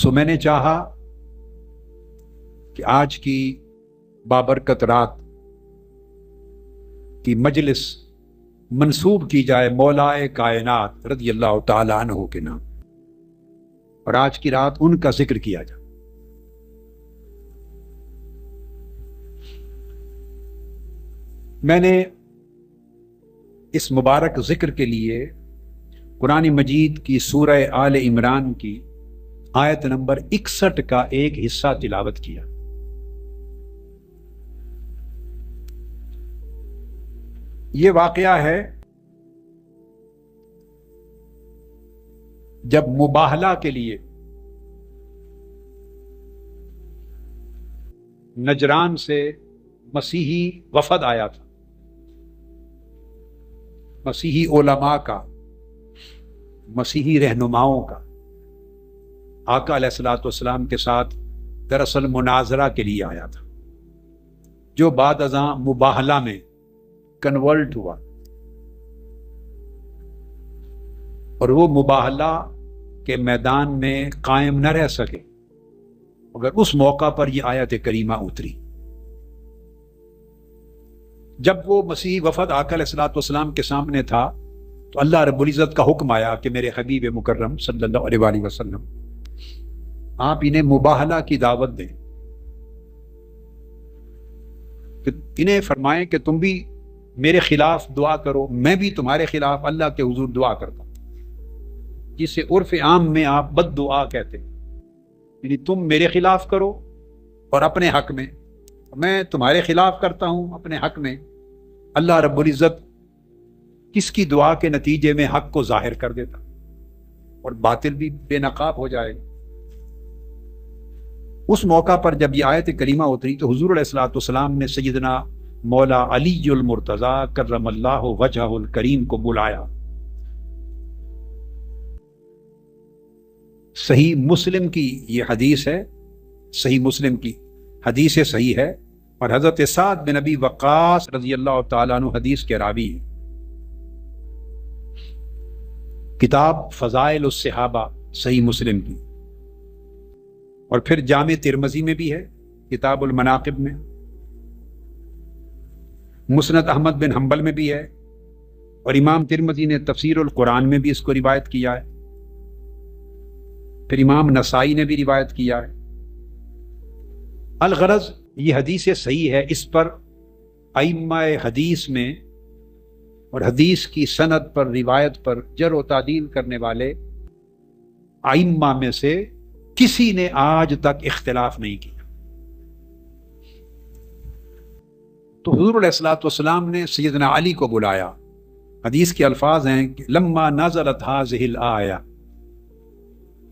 میں نے چاہا کہ آج کی بابرکت رات کی مجلس منسوب کی جائے مولائے کائنات رضی اللہ تعالی عنہ کے نام، اور آج کی رات ان کا ذکر کیا جائے۔ میں نے اس مبارک ذکر کے لیے قرآن مجید کی سورہ آل عمران کی آیت نمبر 61 کا ایک حصہ تلاوت کیا۔ یہ واقعہ ہے جب مباہلہ کے لیے نجران سے مسیحی وفد آیا تھا، مسیحی علماء کا، مسیحی رہنماؤں کا، آقا علیہ الصلوۃ والسلام کے ساتھ دراصل مناظرہ کے لیے آیا تھا، جو بعد ازاں مباہلہ میں کنورٹ ہوا، اور وہ مباہلہ کے میدان میں قائم نہ رہ سکے مگر اس موقع پر یہ آیت کریمہ اتری۔ جب وہ مسیحی وفد آقا علیہ الصلوۃ والسلام کے سامنے تھا تو اللہ رب العزت کا حکم آیا کہ میرے حبیب مکرم صلی اللہ علیہ وآلہ وسلم آپ انہیں مباہلہ کی دعوت دیں، کہ انہیں فرمائیں کہ تم بھی میرے خلاف دعا کرو، میں بھی تمہارے خلاف اللہ کے حضور دعا کرتا ہوں، جسے عرف عام میں آپ بد دعا کہتے ہیں، یعنی تم میرے خلاف کرو اور اپنے حق میں تمہارے خلاف کرتا ہوں اپنے حق میں۔ اللہ رب العزت کس کی دعا کے نتیجے میں حق کو ظاہر کر دیتا اور باطل بھی بے نقاب ہو جائے۔ اس موقع پر جب یہ آیت کریمہ اتری تو حضور علیہ الصلوۃ والسلام نے سیدنا مولا علی المرتضی کرم اللہ وجہہ الکریم کو بلایا۔ صحیح مسلم کی یہ حدیث ہے، صحیح مسلم کی حدیث صحیح ہے، اور حضرت سعد بن ابی وقاص رضی اللہ تعالیٰ عنہ حدیث کے راوی ہیں۔ کتاب فضائل الصحابہ صحیح مسلم کی، اور پھر جامع ترمذی میں بھی ہے، کتاب المناقب میں، مسند احمد بن حنبل میں بھی ہے، اور امام ترمذی نے تفسیر القرآن میں بھی اس کو روایت کیا ہے، پھر امام نسائی نے بھی روایت کیا ہے۔ الغرض یہ حدیث صحیح ہے، اس پر ائمہ حدیث میں اور حدیث کی سند پر روایت پر جر و تعدیل کرنے والے ائمہ میں سے کسی نے آج تک اختلاف نہیں کیا۔ تو حضور علیہ الصلوۃ والسلام نے سیدنا علی کو بلایا۔ حدیث کے الفاظ ہیں کہ لما نزلت هذه الآیہ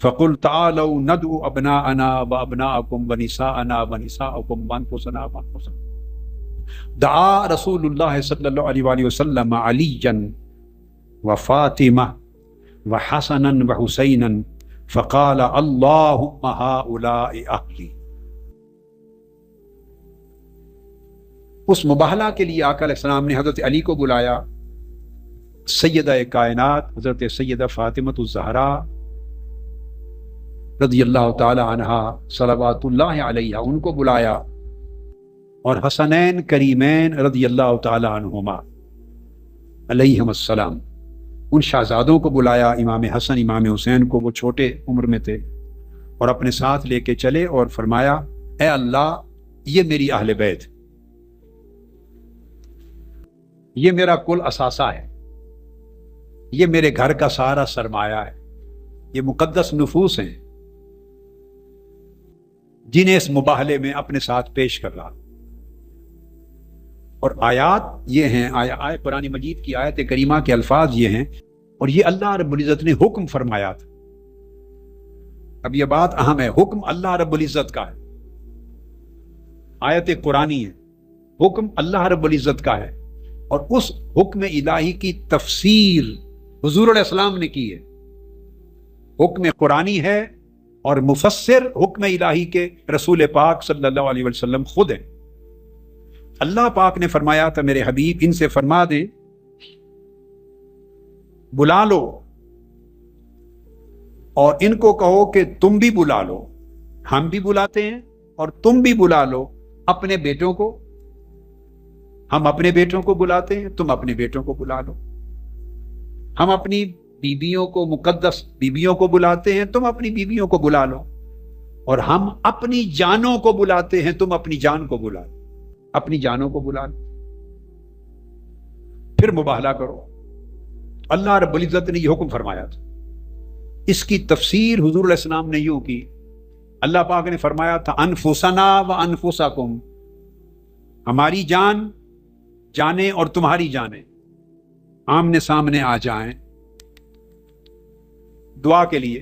فقل تعالوا ندعو ابناءنا وابناءکم ونساءنا ونساءکم وانفسنا وانفسکم، دعا رسول اللہ صلی اللہ علیہ وآلہ وسلم علیا وفاطمہ وحسنا وحسینا فقال اللہم ہؤلاء اہلی۔ اس مباہلہ کے لیے آقا علیہ السلام نے حضرت علی کو بلایا، سیدہ کائنات حضرت سیدہ فاطمہ الزہراء رضی اللہ تعالی عنہا صلوات اللہ علیہا ان کو بلایا، اور حسنین کریمین رضی اللہ تعالی عنہما علیہم السلام ان شہزادوں کو بلایا، امام حسن امام حسین کو، وہ چھوٹے عمر میں تھے، اور اپنے ساتھ لے کے چلے اور فرمایا اے اللہ یہ میری اہل بیت، یہ میرا کل اثاثہ ہے، یہ میرے گھر کا سارا سرمایہ ہے، یہ مقدس نفوس ہیں جنہیں اس مباہلے میں اپنے ساتھ پیش کر رہا۔ اور آیات یہ ہیں، قرآن مجید کی آیت کریمہ کے الفاظ یہ ہیں، اور یہ اللہ رب العزت نے حکم فرمایا تھا۔ اب یہ بات اہم ہے، حکم اللہ رب العزت کا ہے، آیت قرآنی ہے، حکم اللہ رب العزت کا ہے، اور اس حکم الہی کی تفسیر حضور علیہ السلام نے کی ہے۔ حکم قرآنی ہے اور مفسر حکم الہی کے رسول پاک صلی اللہ علیہ وسلم خود ہیں۔ اللہ پاک نے فرمایا تھا میرے حبیب ان سے فرما دیں بلا لو اور ان کو کہو کہ تم بھی بلا لو، ہم بھی بلاتے ہیں اور تم بھی بلا لو اپنے بیٹوں کو، ہم اپنے بیٹوں کو بلاتے ہیں، تم اپنے بیٹوں کو بلا لو، ہم اپنی بیویوں کو، مقدس بیویوں کو بلاتے ہیں، تم اپنی بیویوں کو بلا لو، اور ہم اپنی جانوں کو بلاتے ہیں، تم اپنی جان کو بلا لو، اپنی جانوں کو بلا لو، پھر مباہلہ کرو۔ اللہ رب العزت نے یہ حکم فرمایا تھا۔ اس کی تفسیر حضور علیہ السلام نے یوں کی، اللہ پاک نے فرمایا تھا انفسنا و انفسکم، ہماری جان، جانیں اور تمہاری جانیں آمنے سامنے آ جائیں دعا کے لیے۔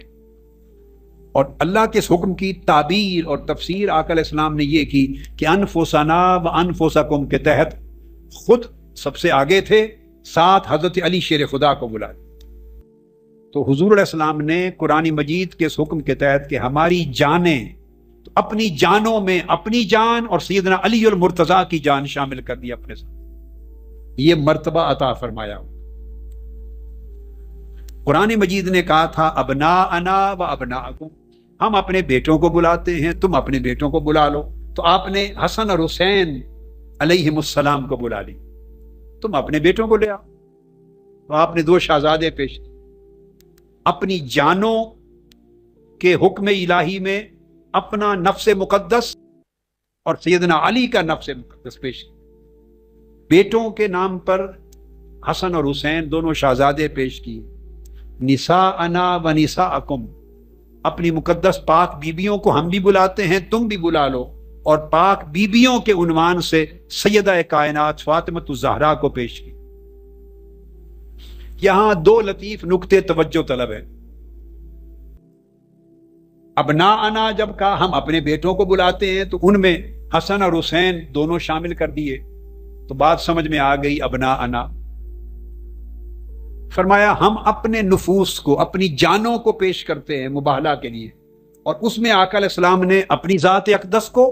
اور اللہ کے اس حکم کی تعبیر اور تفسیر آقا علیہ السلام نے یہ کی کہ انفسنا و انفسکم کے تحت خود سب سے آگے تھے، ساتھ حضرت علی شیر خدا کو بلایا۔ تو حضور علیہ السلام نے قرآن مجید کے اس حکم کے تحت کہ ہماری جانیں، تو اپنی جانوں میں اپنی جان اور سیدنا علی المرتضیٰ کی جان شامل کر دی اپنے ساتھ، یہ مرتبہ عطا فرمایا۔ قرآن مجید نے کہا تھا ابناءنا و ابناءکم، ہم اپنے بیٹوں کو بلاتے ہیں، تم اپنے بیٹوں کو بلا لو۔ تو آپ نے حسن اور حسین علیہم السلام کو بلا لی، تم اپنے بیٹوں کو لے آؤ۔ تو آپ نے دو شہزادے پیش کیے، اپنی جانوں کے حکم الہی میں اپنا نفس مقدس اور سیدنا علی کا نفس مقدس پیش کیا۔ بیٹوں کے نام پر حسن اور حسین دونوں شہزادے پیش کیے، نساءنا و نساءکم، اپنی مقدس پاک بیبیوں کو ہم بھی بلاتے ہیں، تم بھی بلا لو، اور پاک بیبیوں کے عنوان سے سیدہ کائنات فاطمۃ الزہرا کو پیش کی۔ یہاں دو لطیف نکتے توجہ طلب ہے۔ ابناءنا جب کہا ہم اپنے بیٹوں کو بلاتے ہیں تو ان میں حسن اور حسین دونوں شامل کر دیے، تو بات سمجھ میں آ گئی ابناءنا۔ فرمایا ہم اپنے نفوس کو، اپنی جانوں کو پیش کرتے ہیں مباہلہ کے لیے، اور اس میں آقا علیہ السلام نے اپنی ذات اقدس کو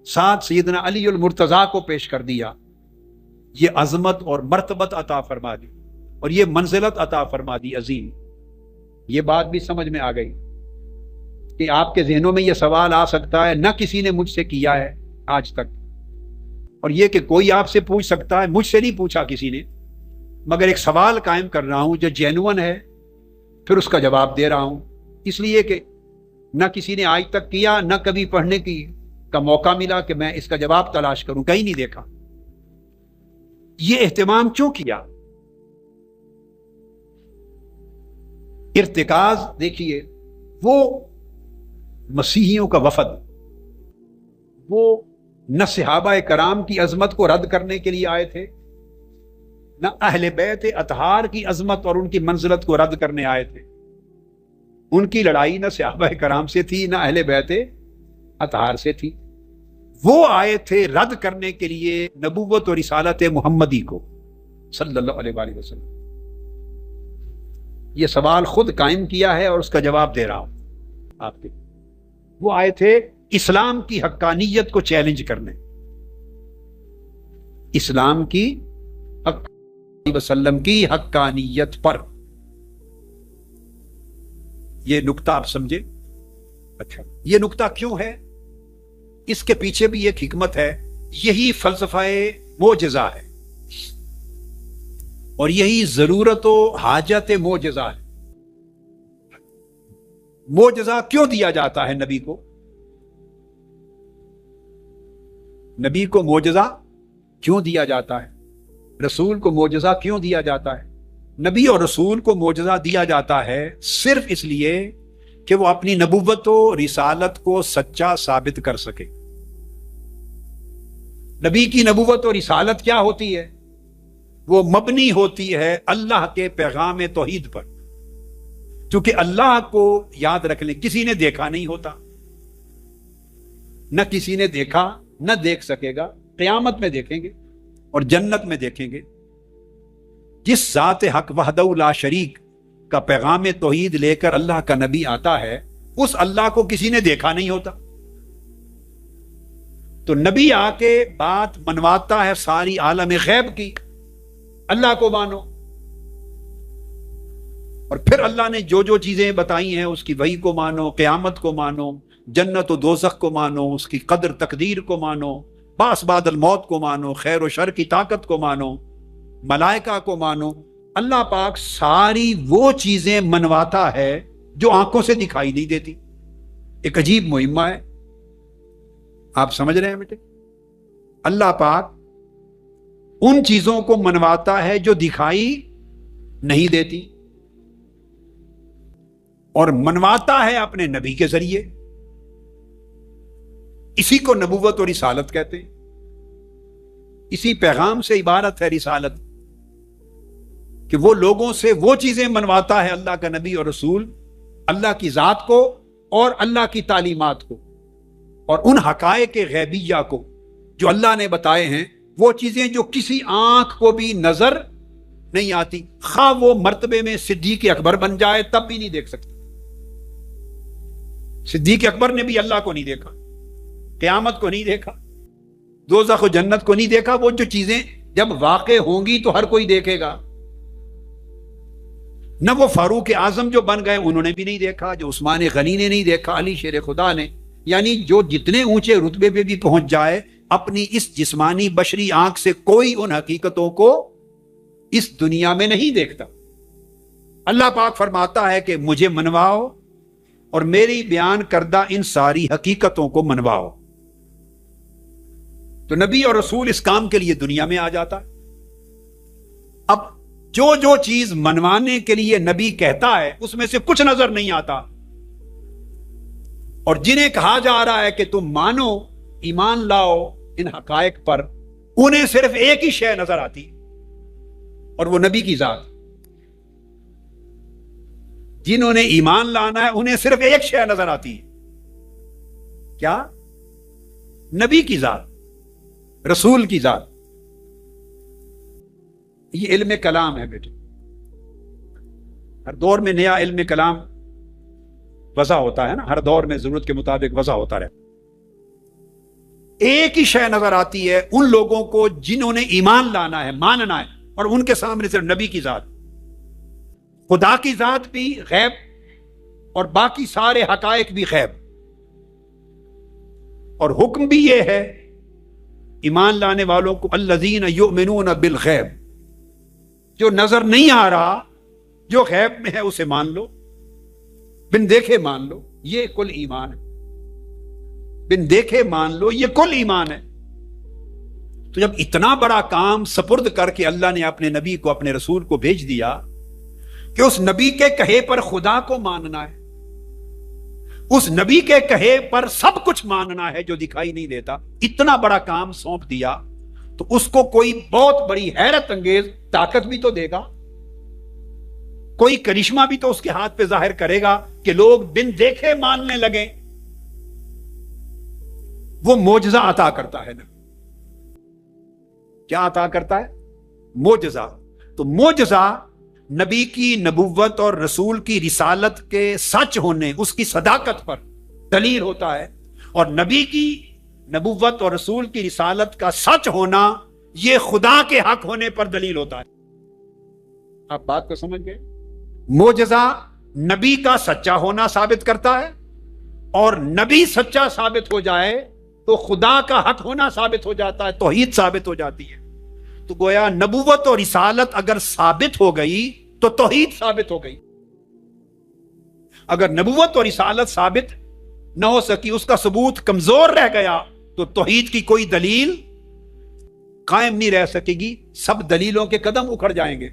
ساتھ سیدنا علی المرتضیٰ کو پیش کر دیا۔ یہ عظمت اور مرتبت عطا فرما دی اور یہ منزلت عطا فرما دی عظیم۔ یہ بات بھی سمجھ میں آ گئی کہ آپ کے ذہنوں میں یہ سوال آ سکتا ہے، نہ کسی نے مجھ سے کیا ہے آج تک، اور یہ کہ کوئی آپ سے پوچھ سکتا ہے، مجھ سے نہیں پوچھا کسی نے، مگر ایک سوال قائم کر رہا ہوں جو جینون ہے، پھر اس کا جواب دے رہا ہوں، اس لیے کہ نہ کسی نے آج تک کیا، نہ کبھی پڑھنے کا موقع ملا کہ میں اس کا جواب تلاش کروں، کہیں نہیں دیکھا۔ یہ اہتمام کیوں کیا؟ ارتکاز دیکھیے، وہ مسیحیوں کا وفد، وہ نہ صحابہ کرام کی عظمت کو رد کرنے کے لیے آئے تھے، نہ اہل بیت اطہار کی عظمت اور ان کی منزلت کو رد کرنے آئے تھے۔ ان کی لڑائی نہ صحابہ کرام سے تھی، نہ اہل بیت اطہار سے تھی، وہ آئے تھے رد کرنے کے لیے نبوت اور رسالت محمدی کو صلی اللہ علیہ وآلہ وسلم۔ یہ سوال خود قائم کیا ہے اور اس کا جواب دے رہا ہوں آپ کے۔ وہ آئے تھے اسلام کی حقانیت کو چیلنج کرنے، اسلام کی وسلم کی حقانیت پر۔ یہ نکتہ آپ سمجھے؟ اچھا، یہ نکتہ کیوں ہے؟ اس کے پیچھے بھی ایک حکمت ہے۔ یہی فلسفہ معجزہ ہے اور یہی ضرورت و حاجت معجزہ ہے۔ معجزہ کیوں دیا جاتا ہے نبی کو؟ نبی کو معجزہ کیوں دیا جاتا ہے؟ رسول کو معجزہ کیوں دیا جاتا ہے؟ نبی اور رسول کو معجزہ دیا جاتا ہے صرف اس لیے کہ وہ اپنی نبوت و رسالت کو سچا ثابت کر سکے۔ نبی کی نبوت و رسالت کیا ہوتی ہے؟ وہ مبنی ہوتی ہے اللہ کے پیغام توحید پر، چونکہ اللہ کو یاد رکھ لیں کسی نے دیکھا نہیں ہوتا، نہ کسی نے دیکھا نہ دیکھ سکے گا، قیامت میں دیکھیں گے اور جنت میں دیکھیں گے۔ جس ذات حق وحدہ لا شریک کا پیغام توحید لے کر اللہ کا نبی آتا ہے، اس اللہ کو کسی نے دیکھا نہیں ہوتا، تو نبی آ کے بات منواتا ہے ساری عالم غیب کی، اللہ کو مانو۔ اور پھر اللہ نے جو جو چیزیں بتائی ہیں اس کی وحی کو مانو، قیامت کو مانو، جنت و دوزخ کو مانو، اس کی قدر تقدیر کو مانو، باس بعد الموت کو مانو، خیر و شر کی طاقت کو مانو، ملائکہ کو مانو۔ اللہ پاک ساری وہ چیزیں منواتا ہے جو آنکھوں سے دکھائی نہیں دیتی۔ ایک عجیب مہمہ ہے، آپ سمجھ رہے ہیں بیٹے؟ اللہ پاک ان چیزوں کو منواتا ہے جو دکھائی نہیں دیتی، اور منواتا ہے اپنے نبی کے ذریعے۔ اسی کو نبوت اور رسالت کہتے ہیں، اسی پیغام سے عبارت ہے رسالت، کہ وہ لوگوں سے وہ چیزیں منواتا ہے اللہ کا نبی اور رسول، اللہ کی ذات کو اور اللہ کی تعلیمات کو، اور ان حقائق غیبیہ کو جو اللہ نے بتائے ہیں، وہ چیزیں جو کسی آنکھ کو بھی نظر نہیں آتی، خواہ وہ مرتبے میں صدیق اکبر بن جائے تب بھی نہیں دیکھ سکتے۔ صدیق اکبر نے بھی اللہ کو نہیں دیکھا، قیامت کو نہیں دیکھا، دوزخ و جنت کو نہیں دیکھا۔ وہ جو چیزیں جب واقع ہوں گی تو ہر کوئی دیکھے گا۔ نہ وہ فاروق اعظم جو بن گئے انہوں نے بھی نہیں دیکھا، جو عثمان غنی نے نہیں دیکھا، علی شیر خدا نے، یعنی جو جتنے اونچے رتبے پہ بھی پہنچ جائے، اپنی اس جسمانی بشری آنکھ سے کوئی ان حقیقتوں کو اس دنیا میں نہیں دیکھتا۔ اللہ پاک فرماتا ہے کہ مجھے منواؤ اور میری بیان کردہ ان ساری حقیقتوں کو منواؤ۔ تو نبی اور رسول اس کام کے لیے دنیا میں آ جاتا ہے۔ اب جو جو چیز منوانے کے لیے نبی کہتا ہے اس میں سے کچھ نظر نہیں آتا، اور جنہیں کہا جا رہا ہے کہ تم مانو، ایمان لاؤ ان حقائق پر، انہیں صرف ایک ہی شے نظر آتی، اور وہ نبی کی ذات۔ جنہوں نے ایمان لانا ہے انہیں صرف ایک شے نظر آتی ہے، کیا؟ نبی کی ذات، رسول کی ذات۔ یہ علم کلام ہے بیٹے، ہر دور میں نیا علم کلام وضع ہوتا ہے نا، ہر دور میں ضرورت کے مطابق وضع ہوتا رہتا۔ ایک ہی شے نظر آتی ہے ان لوگوں کو جنہوں نے ایمان لانا ہے، ماننا ہے، اور ان کے سامنے صرف نبی کی ذات۔ خدا کی ذات بھی غیب اور باقی سارے حقائق بھی غیب، اور حکم بھی یہ ہے ایمان لانے والوں کو، الذین یؤمنون بالغیب، جو نظر نہیں آ رہا، جو غیب میں ہے اسے مان لو، بن دیکھے مان لو، یہ کل ایمان ہے۔ بن دیکھے مان لو، یہ کل ایمان ہے۔ تو جب اتنا بڑا کام سپرد کر کے اللہ نے اپنے نبی کو، اپنے رسول کو بھیج دیا کہ اس نبی کے کہے پر خدا کو ماننا ہے، اس نبی کے کہے پر سب کچھ ماننا ہے جو دکھائی نہیں دیتا، اتنا بڑا کام سونپ دیا، تو اس کو کوئی بہت بڑی حیرت انگیز طاقت بھی تو دے گا، کوئی کرشمہ بھی تو اس کے ہاتھ پہ ظاہر کرے گا کہ لوگ بن دیکھے ماننے لگیں۔ وہ معجزہ عطا کرتا ہے نا، کیا عطا کرتا ہے؟ معجزہ۔ تو معجزہ نبی کی نبوت اور رسول کی رسالت کے سچ ہونے، اس کی صداقت پر دلیل ہوتا ہے، اور نبی کی نبوت اور رسول کی رسالت کا سچ ہونا یہ خدا کے حق ہونے پر دلیل ہوتا ہے۔ آپ بات کو سمجھ گئے؟ معجزہ نبی کا سچا ہونا ثابت کرتا ہے، اور نبی سچا ثابت ہو جائے تو خدا کا حق ہونا ثابت ہو جاتا ہے، توحید ثابت ہو جاتی ہے۔ تو گویا نبوت اور رسالت اگر ثابت ہو گئی تو توحید ثابت ہو گئی۔ اگر نبوت اور رسالت ثابت نہ ہو سکی، اس کا ثبوت کمزور رہ گیا، تو توحید کی کوئی دلیل قائم نہیں رہ سکے گی، سب دلیلوں کے قدم اکھڑ جائیں گے۔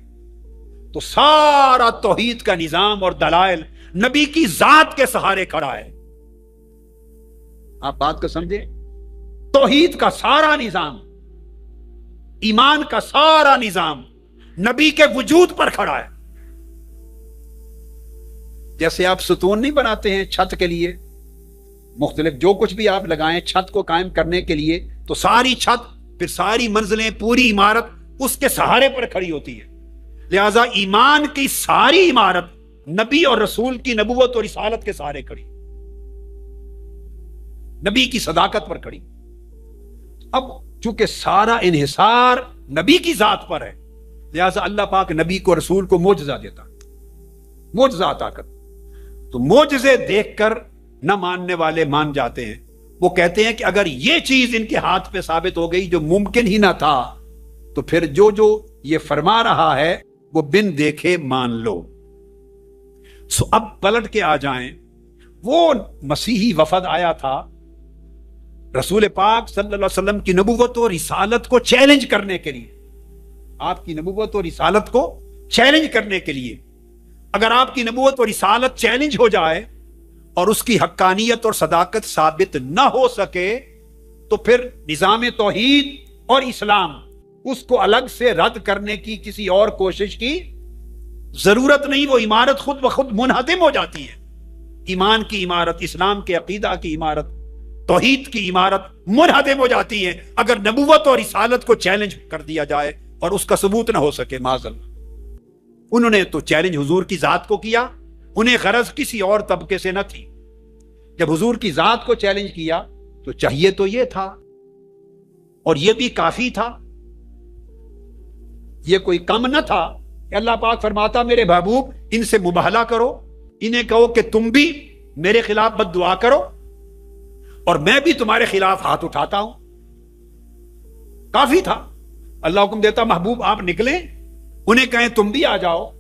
تو سارا توحید کا نظام اور دلائل نبی کی ذات کے سہارے کھڑا ہے۔ آپ بات کو سمجھے؟ توحید کا سارا نظام، ایمان کا سارا نظام نبی کے وجود پر کھڑا ہے۔ جیسے آپ ستون نہیں بناتے ہیں چھت کے لیے، مختلف جو کچھ بھی آپ لگائیں چھت کو قائم کرنے کے لیے، تو ساری چھت، پھر ساری منزلیں، پوری عمارت اس کے سہارے پر کھڑی ہوتی ہے۔ لہذا ایمان کی ساری عمارت نبی اور رسول کی نبوت اور رسالت کے سہارے کھڑی، نبی کی صداقت پر کھڑی۔ اب چونکہ سارا انحصار نبی کی ذات پر ہے، لہذا اللہ پاک نبی کو، رسول کو معجزہ دیتا۔ معجزہ عطا کر. تو معجزے دیکھ کر نہ ماننے والے مان جاتے ہیں. وہ کہتے ہیں کہ اگر یہ چیز ان کے ہاتھ پہ ثابت ہو گئی جو ممکن ہی نہ تھا تو پھر جو یہ فرما رہا ہے وہ بن دیکھے مان لو. سو اب پلٹ کے آ جائیں. وہ مسیحی وفد آیا تھا رسول پاک صلی اللہ علیہ وسلم کی نبوت و رسالت کو چیلنج کرنے کے لیے. آپ کی نبوت و رسالت کو چیلنج کرنے کے لیے. اگر آپ کی نبوت و رسالت چیلنج ہو جائے اور اس کی حقانیت اور صداقت ثابت نہ ہو سکے تو پھر نظام توحید اور اسلام اس کو الگ سے رد کرنے کی کسی اور کوشش کی ضرورت نہیں. وہ عمارت خود بخود منہدم ہو جاتی ہے. ایمان کی عمارت، اسلام کے عقیدہ کی عمارت، توحید کی عمارت منہدم ہو جاتی ہے اگر نبوت اور رسالت کو چیلنج کر دیا جائے اور اس کا ثبوت نہ ہو سکے. معاذ اللہ. انہوں نے تو چیلنج حضور کی ذات کو کیا، انہیں غرض کسی اور طبقے سے نہ تھی. جب حضور کی ذات کو چیلنج کیا تو چاہیے تو یہ تھا اور یہ بھی کافی تھا، یہ کوئی کم نہ تھا کہ اللہ پاک فرماتا میرے محبوب ان سے مباہلہ کرو، انہیں کہو کہ تم بھی میرے خلاف بد دعا کرو اور میں بھی تمہارے خلاف ہاتھ اٹھاتا ہوں. کافی تھا. اللہ حکم دیتا محبوب آپ نکلیں، انہیں کہیں تم بھی آ جاؤ،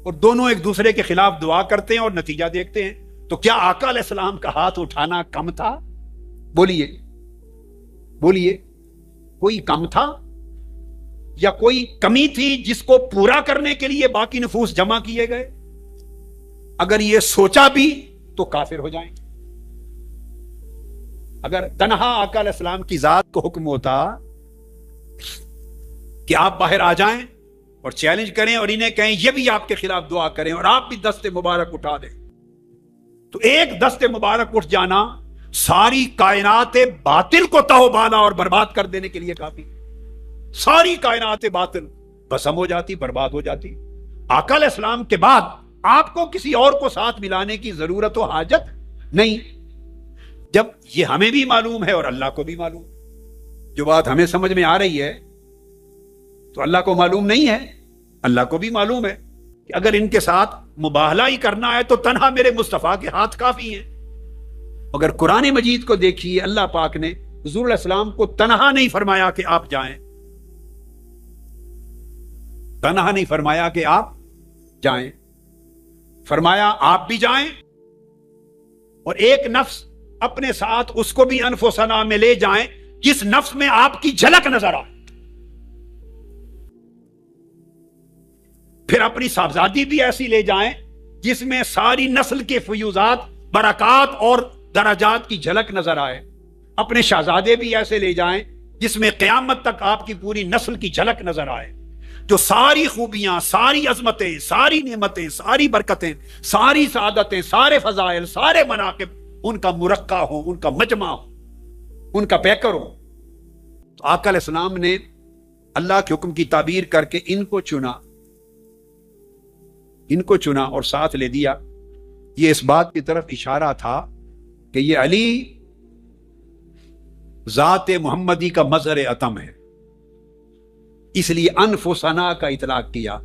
اور دونوں ایک دوسرے کے خلاف دعا کرتے ہیں اور نتیجہ دیکھتے ہیں. تو کیا آقا علیہ السلام کا ہاتھ اٹھانا کم تھا؟ بولیے بولیے، کوئی کم تھا یا کوئی کمی تھی جس کو پورا کرنے کے لیے باقی نفوس جمع کیے گئے؟ اگر یہ سوچا بھی تو کافر ہو جائیں. اگر تنہا آقا علیہ السلام کی ذات کو حکم ہوتا کہ آپ باہر آ جائیں اور چیلنج کریں اور انہیں کہیں یہ بھی آپ کے خلاف دعا کریں اور آپ بھی دست مبارک اٹھا دیں، تو ایک دست مبارک اٹھ جانا ساری کائنات باطل کو تہو بالا اور برباد کر دینے کے لیے کافی. ساری کائنات باطل بسم ہو جاتی، برباد ہو جاتی. آقا علیہ السلام کے بعد آپ کو کسی اور کو ساتھ ملانے کی ضرورت و حاجت نہیں. جب یہ ہمیں بھی معلوم ہے اور اللہ کو بھی معلوم، جو بات ہمیں سمجھ میں آ رہی ہے تو اللہ کو معلوم نہیں ہے. اللہ کو بھی معلوم ہے کہ اگر ان کے ساتھ مباہلہ ہی کرنا ہے تو تنہا میرے مصطفیٰ کے ہاتھ کافی ہیں. اگر قرآن مجید کو دیکھیے، اللہ پاک نے حضور علیہ السلام کو تنہا نہیں فرمایا کہ آپ جائیں، تنہا نہیں فرمایا کہ آپ جائیں، فرمایا آپ بھی جائیں اور ایک نفس اپنے ساتھ اس کو بھی انف و ثنا میں لے جائیں جس نفس میں آپ کی جھلک نظر آئے. پھر اپنی صاحبزادی بھی ایسی لے جائیں جس میں ساری نسل کے فیوزات، برکات اور درجات کی جھلک نظر آئے. اپنے شہزادے بھی ایسے لے جائیں جس میں قیامت تک آپ کی پوری نسل کی جھلک نظر آئے، جو ساری خوبیاں، ساری عظمتیں، ساری نعمتیں، ساری برکتیں، ساری سعادتیں، سارے فضائل، سارے مناقب ان کا مرقع ہو، ان کا مجمع ہو، ان کا پیکر ہو. تو آقا علیہ السلام نے اللہ کے حکم کی تعبیر کر کے ان کو چنا اور ساتھ لے دیا. یہ اس بات کی طرف اشارہ تھا کہ یہ علی ذات محمدی کا مظہر اتم ہے، اس لیے انف و ثنا کا اطلاق کیا.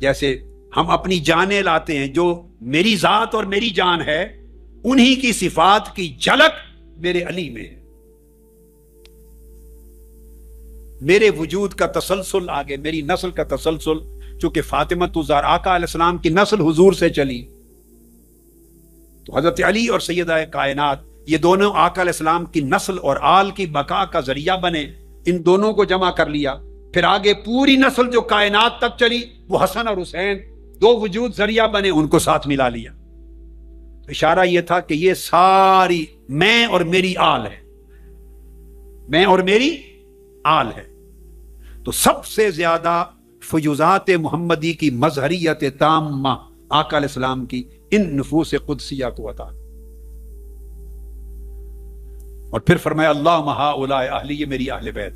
جیسے ہم اپنی جانیں لاتے ہیں، جو میری ذات اور میری جان ہے انہی کی صفات کی جھلک میرے علی میں ہے. میرے وجود کا تسلسل آگے، میری نسل کا تسلسل، چونکہ فاطمہ الزہرا آقا علیہ السلام کی نسل حضور سے چلی، تو حضرت علی اور سیدہ کائنات یہ دونوں آقا علیہ السلام کی نسل اور آل کی بقا کا ذریعہ بنے. ان دونوں کو جمع کر لیا. پھر آگے پوری نسل جو کائنات تک چلی وہ حسن اور حسین دو وجود ذریعہ بنے، ان کو ساتھ ملا لیا. اشارہ یہ تھا کہ یہ ساری میں اور میری آل ہے، میں اور میری آل ہے. تو سب سے زیادہ فیوزات محمدی کی مظہریت تامہ آقا علیہ السلام کی ان نفوس قدسیہ کو عطا. اور پھر فرمایا اللہم ہؤلاء اہلی، یہ میری اہل بیت.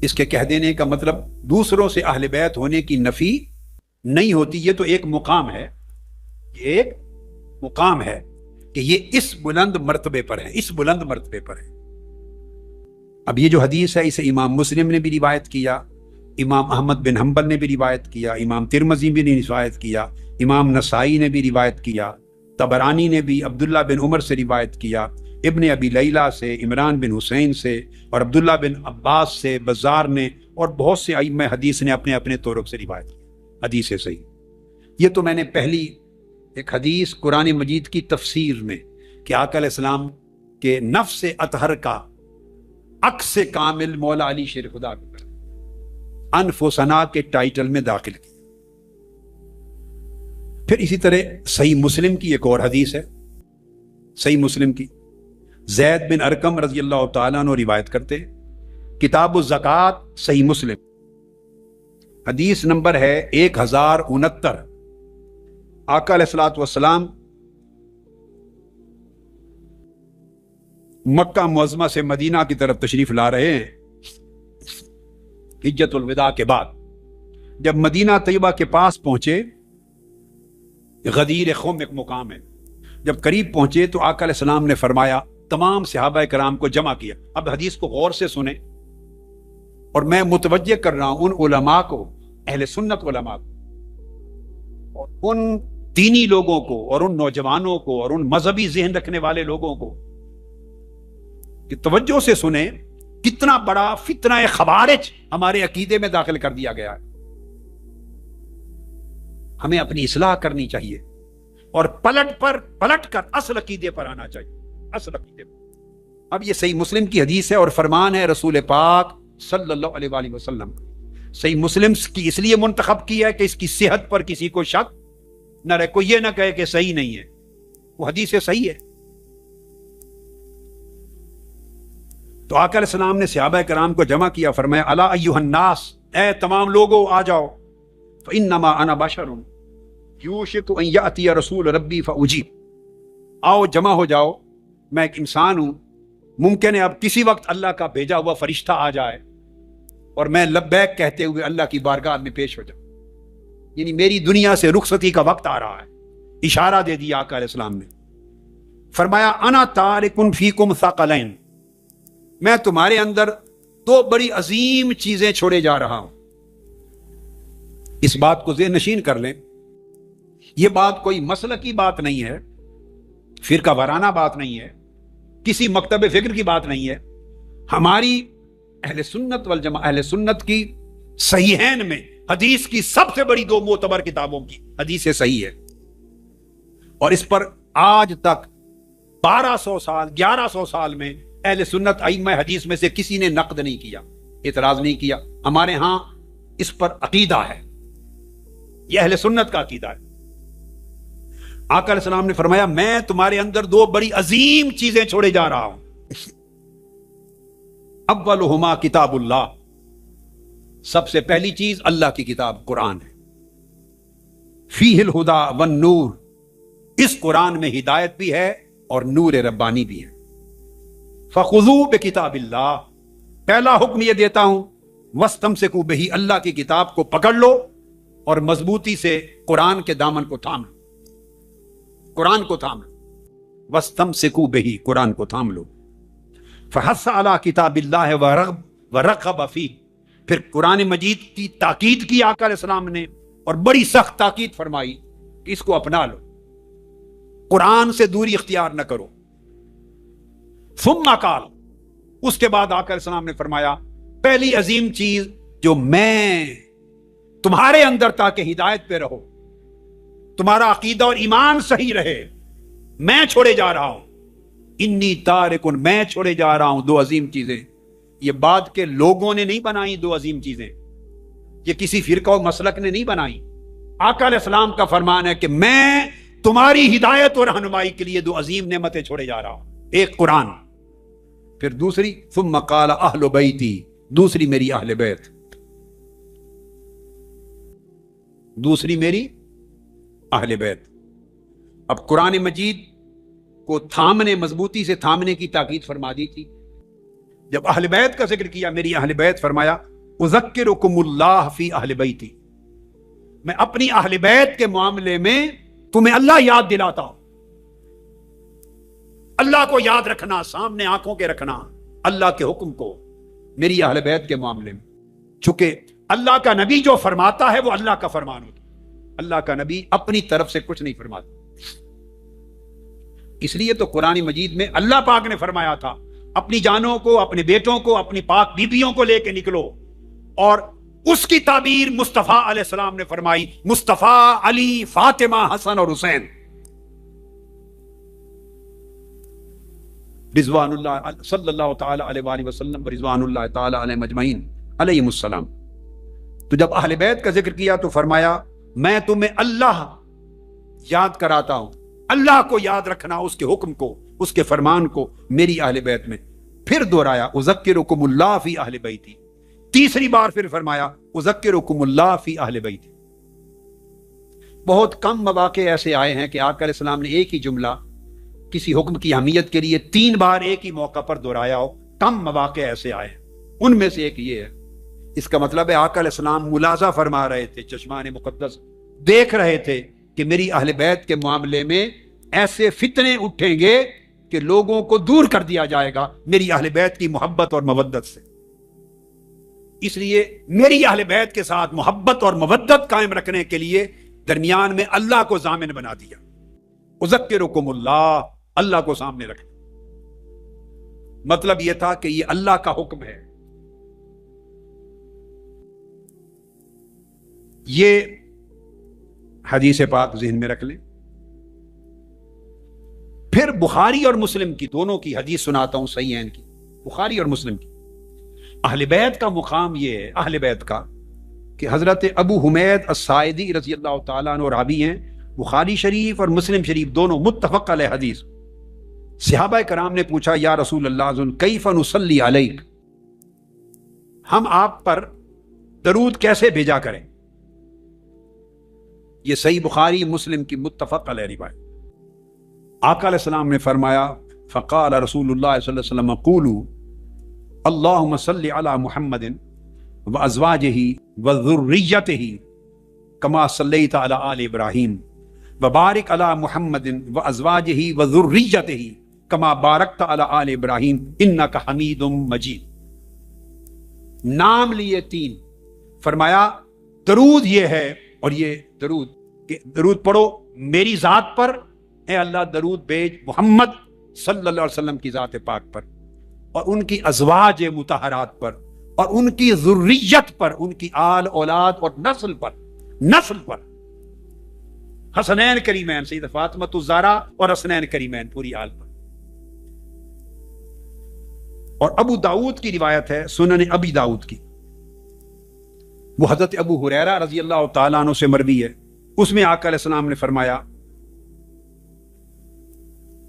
اس کے کہہ دینے کا مطلب دوسروں سے اہل بیت ہونے کی نفی نہیں ہوتی. یہ تو ایک مقام ہے، یہ ایک مقام ہے کہ یہ اس بلند مرتبے پر ہے، اس بلند مرتبے پر ہے. اب یہ جو حدیث ہے اسے امام مسلم نے بھی روایت کیا، امام احمد بن حنبل نے بھی روایت کیا، امام ترمذی بھی نے روایت کیا، امام نسائی نے بھی روایت کیا، طبرانی نے بھی عبداللہ بن عمر سے روایت کیا، ابن ابی لیلہ سے، عمران بن حسین سے، اور عبداللہ بن عباس سے، بزار نے اور بہت سے ائمہ حدیث نے اپنے اپنے طرق سے روایت کی حدیث صحیح۔ یہ تو میں نے پہلی ایک حدیث قرآن مجید کی تفسیر میں کہ آقا علیہ السلام کے نفس اطہر کا عکس کامل مولا علی شیر خدا انف و ثنا کے ٹائٹل میں داخل کی۔ پھر اسی طرح صحیح مسلم کی ایک اور حدیث ہے، صحیح مسلم کی زید بن ارقم رضی اللہ تعالیٰ عنہ روایت کرتے، کتاب الزکوٰۃ صحیح مسلم، حدیث نمبر ہے 1069۔ آقا علیہ الصلوۃ والسلام مکہ معظمہ سے مدینہ کی طرف تشریف لا رہے ہیں حجۃ الوداع کے بعد۔ جب مدینہ طیبہ کے پاس پہنچے، غدیر خم ایک مقام ہے، جب قریب پہنچے تو آقا علیہ السلام نے فرمایا، تمام صحابہ کرام کو جمع کیا۔ اب حدیث کو غور سے سنیں، اور میں متوجہ کر رہا ہوں ان علماء کو، اہل سنت علماء کو، اور ان دینی لوگوں کو، اور ان نوجوانوں کو، اور ان مذہبی ذہن رکھنے والے لوگوں کو کہ توجہ سے سنیں کتنا بڑا فتنہ خوارج ہمارے عقیدے میں داخل کر دیا گیا ہے۔ ہمیں اپنی اصلاح کرنی چاہیے اور پلٹ کر اصل عقیدے پر آنا چاہیے، اصل عقیدے پر۔ اب یہ صحیح مسلم کی حدیث ہے اور فرمان ہے رسول پاک صلی اللہ علیہ وآلہ وسلم۔ صحیح مسلم کی اس لیے منتخب کی ہے کہ اس کی صحت پر کسی کو شک نہ رہے، کوئی یہ نہ کہے کہ صحیح نہیں ہے، وہ حدیث صحیح ہے۔ تو آقا علیہ السلام نے صحابہ کرام کو جمع کیا، فرمایا الا ایھا الناس، اے تمام لوگوں آ جاؤ، فانما انا بشر یوشک ان یاتی رسول ربی فاجیب، آؤ جمع ہو جاؤ، میں ایک انسان ہوں، ممکن ہے اب کسی وقت اللہ کا بھیجا ہوا فرشتہ آ جائے اور میں لبیک کہتے ہوئے اللہ کی بارگاہ میں پیش ہو جاؤں، یعنی میری دنیا سے رخصتی کا وقت آ رہا ہے۔ اشارہ دے دیا آقا علیہ السلام نے، فرمایا انا تارک فیکم ثقلین، میں تمہارے اندر دو بڑی عظیم چیزیں چھوڑے جا رہا ہوں۔ اس بات کو ذہن نشین کر لیں، یہ بات کوئی مسلکی بات نہیں ہے، فرقہ وارانہ بات نہیں ہے، کسی مکتب فکر کی بات نہیں ہے، ہماری اہل سنت والجماعت، اہل سنت کی صحیحین میں حدیث کی سب سے بڑی دو معتبر کتابوں کی حدیث صحیح ہے، اور اس پر آج تک 1200 سال 1100 سال میں اہل سنت ائمہ حدیث میں سے کسی نے نقد نہیں کیا، اعتراض نہیں کیا۔ ہمارے ہاں اس پر عقیدہ ہے، یہ اہل سنت کا عقیدہ ہے۔ آقا علیہ السلام نے فرمایا میں تمہارے اندر دو بڑی عظیم چیزیں چھوڑے جا رہا ہوں، اولہما کتاب اللہ، سب سے پہلی چیز اللہ کی کتاب قرآن ہے، فیہ الہدی والنور، اس قرآن میں ہدایت بھی ہے اور نور ربانی بھی ہے۔ فخذوا بکتاب اللہ، پہلا حکم یہ دیتا ہوں، واستمسکوا بہ، اللہ کی کتاب کو پکڑ لو اور مضبوطی سے قرآن کے دامن کو تھام لو، قرآن کو تھام لو، واستمسکوا بہ، قرآن کو تھام لو۔ فحث علی کتاب اللہ ورغب فیہ، پھر قرآن مجید کی تاکید کی آقا علیہ السلام نے اور بڑی سخت تاکید فرمائی کہ اس کو اپنا لو، قرآن سے دوری اختیار نہ کرو۔ ثم قال، اس کے بعد آقا علیہ السلام نے فرمایا پہلی عظیم چیز جو میں تمہارے اندر تاکہ ہدایت پہ رہو، تمہارا عقیدہ اور ایمان صحیح رہے، میں چھوڑے جا رہا ہوں، انی تارکن، میں چھوڑے جا رہا ہوں دو عظیم چیزیں۔ یہ بعد کے لوگوں نے نہیں بنائی دو عظیم چیزیں، یہ کسی فرقہ و مسلک نے نہیں بنائی، آقا علیہ السلام کا فرمان ہے کہ میں تمہاری ہدایت اور رہنمائی کے لیے دو عظیم نعمتیں چھوڑے جا رہا ہوں، ایک قرآن، پھر دوسری ثم قال اہل بیتی، دوسری میری اہل بیت، دوسری میری اہل بیت۔ اب قرآن مجید کو تھامنے، مضبوطی سے تھامنے کی تاکید فرما دی تھی۔ جب اہل بیت کا ذکر کیا، میری اہل بیت، فرمایا اذکرکم اللہ فی اہل بیتی، میں اپنی اہل بیت کے معاملے میں تمہیں اللہ یاد دلاتا ہوں۔ اللہ کو یاد رکھنا، سامنے آنکھوں کے رکھنا اللہ کے حکم کو میری اہل بیت کے معاملے میں، چونکہ اللہ کا نبی جو فرماتا ہے وہ اللہ کا فرمان ہوتا ہے، اللہ کا نبی اپنی طرف سے کچھ نہیں فرماتا۔ اس لیے تو قرآن مجید میں اللہ پاک نے فرمایا تھا اپنی جانوں کو، اپنے بیٹوں کو، اپنی پاک بیبیوں کو لے کے نکلو، اور اس کی تعبیر مصطفیٰ علیہ السلام نے فرمائی، مصطفیٰ، علی، فاطمہ، حسن اور حسین رضوان اللہ صلی اللہ تعالی علیہ وآلہ وسلم رضوان اللہ تعالی علیہ اجمعین علیہم السلام۔ تو جب اہل بیت کا ذکر کیا تو فرمایا میں تمہیں اللہ یاد کراتا ہوں، اللہ کو یاد رکھنا، اس کے حکم کو، اس کے فرمان کو میری اہل بیت میں۔ پھر دہرایا اذکرکم اللہ فی اہل بیتی، تیسری بار پھر فرمایا اذکرکم اللہ فی اہل بیتی۔ بہت کم مواقع ایسے آئے ہیں کہ آقا علیہ السلام نے ایک ہی جملہ کسی حکم کی اہمیت کے لیے 3 بار ایک ہی موقع پر دہرایا ہو، کم مواقع ایسے آئے ہیں، ان میں سے ایک یہ ہے۔ اس کا مطلب ہے آقا علیہ السلام ملاحظہ فرما رہے تھے، چشمان مقدس دیکھ رہے تھے کہ میری اہل بیت کے معاملے میں ایسے فتنے اٹھیں گے کہ لوگوں کو دور کر دیا جائے گا میری اہل بیت کی محبت اور مودت سے۔ اس لیے میری اہل بیت کے ساتھ محبت اور مودت قائم رکھنے کے لیے درمیان میں اللہ کو ضامن بنا دیا، اذکرکم اللہ، اللہ کو سامنے رکھنا۔ مطلب یہ تھا کہ یہ اللہ کا حکم ہے۔ یہ حدیث پاک ذہن میں رکھ لیں۔ پھر بخاری اور مسلم کی دونوں کی حدیث سناتا ہوں، صحیحین کی، بخاری اور مسلم کی۔ اہل بیت کا مقام یہ ہے، اہل بیت کا، کہ حضرت ابو حمید الساعدی رضی اللہ تعالیٰ عنہ راوی ہیں، بخاری شریف اور مسلم شریف دونوں متفق علیہ حدیث۔ صحابہ کرام نے پوچھا یا رسول اللہ کیف نصلی علیک، ہم آپ پر درود کیسے بھیجا کریں؟ یہ صحیح بخاری مسلم کی متفق علیہ روایت۔ آقا علیہ السلام نے فرمایا فقال رسول اللہ صلی اللہ علیہ وسلم قولوا اللہم صلی علی محمد وازواجہ وذریتہ کما صلیت علی آل ابراہیم وبارک علی محمد وازواجہ وذریتہ کما بارکت علی آل ابراہیم انک حمید مجید۔ نام لیے 3، فرمایا درود یہ ہے، اور یہ درود پڑھو میری ذات پر، اے اللہ درود بھیج محمد صلی اللہ علیہ وسلم کی ذات پاک پر، اور ان کی ازواج مطہرات پر، اور ان کی ذریت پر، ان کی آل اولاد اور نسل پر، حسنین کریمین سید فاطمہ الزہرا اور حسنین کریمین پوری آل پر۔ اور ابو داؤد کی روایت ہے، سنن ابی داؤد کی، وہ حضرت ابو ہریرہ رضی اللہ تعالیٰ عنہ سے مروی ہے۔ اس میں آقا علیہ السلام نے فرمایا،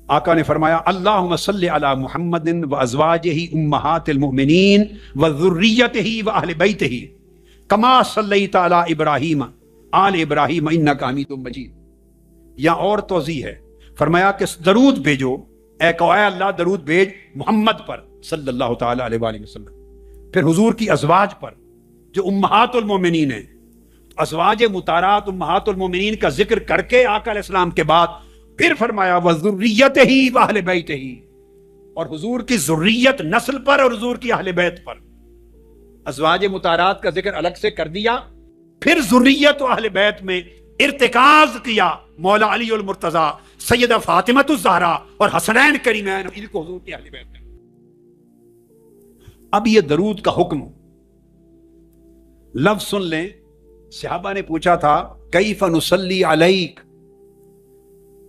آقا نے فرمایا اللہم صلی علی محمد وازواجہ امہات المؤمنین وذریتہ واہل بیتہ کما صلیت علی ابراہیم آل ابراہیم انک حمید مجید۔ یا اور توضیح ہے، فرمایا کہ درود بھیجو، اے اللہ درود بھیج محمد پر صلی اللہ تعالی علیہ وآلہ وسلم، پھر حضور کی ازواج پر جو امہات المومنین ہیں۔ ازواج مطہرات امہات المومنین کا ذکر کر کے آقا علیہ السلام کے بعد پھر فرمایا وذریتہ واہل بیتہ، اور حضور کی ذریت نسل پر اور حضور کی اہل بیت پر۔ ازواج مطہرات کا ذکر الگ سے کر دیا، پھر ذریت و اہل بیت میں ارتکاز کیا مولا علی المرتضی، سیدہ فاطمہ الزہرا اور حسنین کریمین، ان کو حضور کی اہل بیت میں۔ اب یہ درود کا حکم لفظ سن لیں۔ صحابہ نے پوچھا تھا کیف نصلی علیک،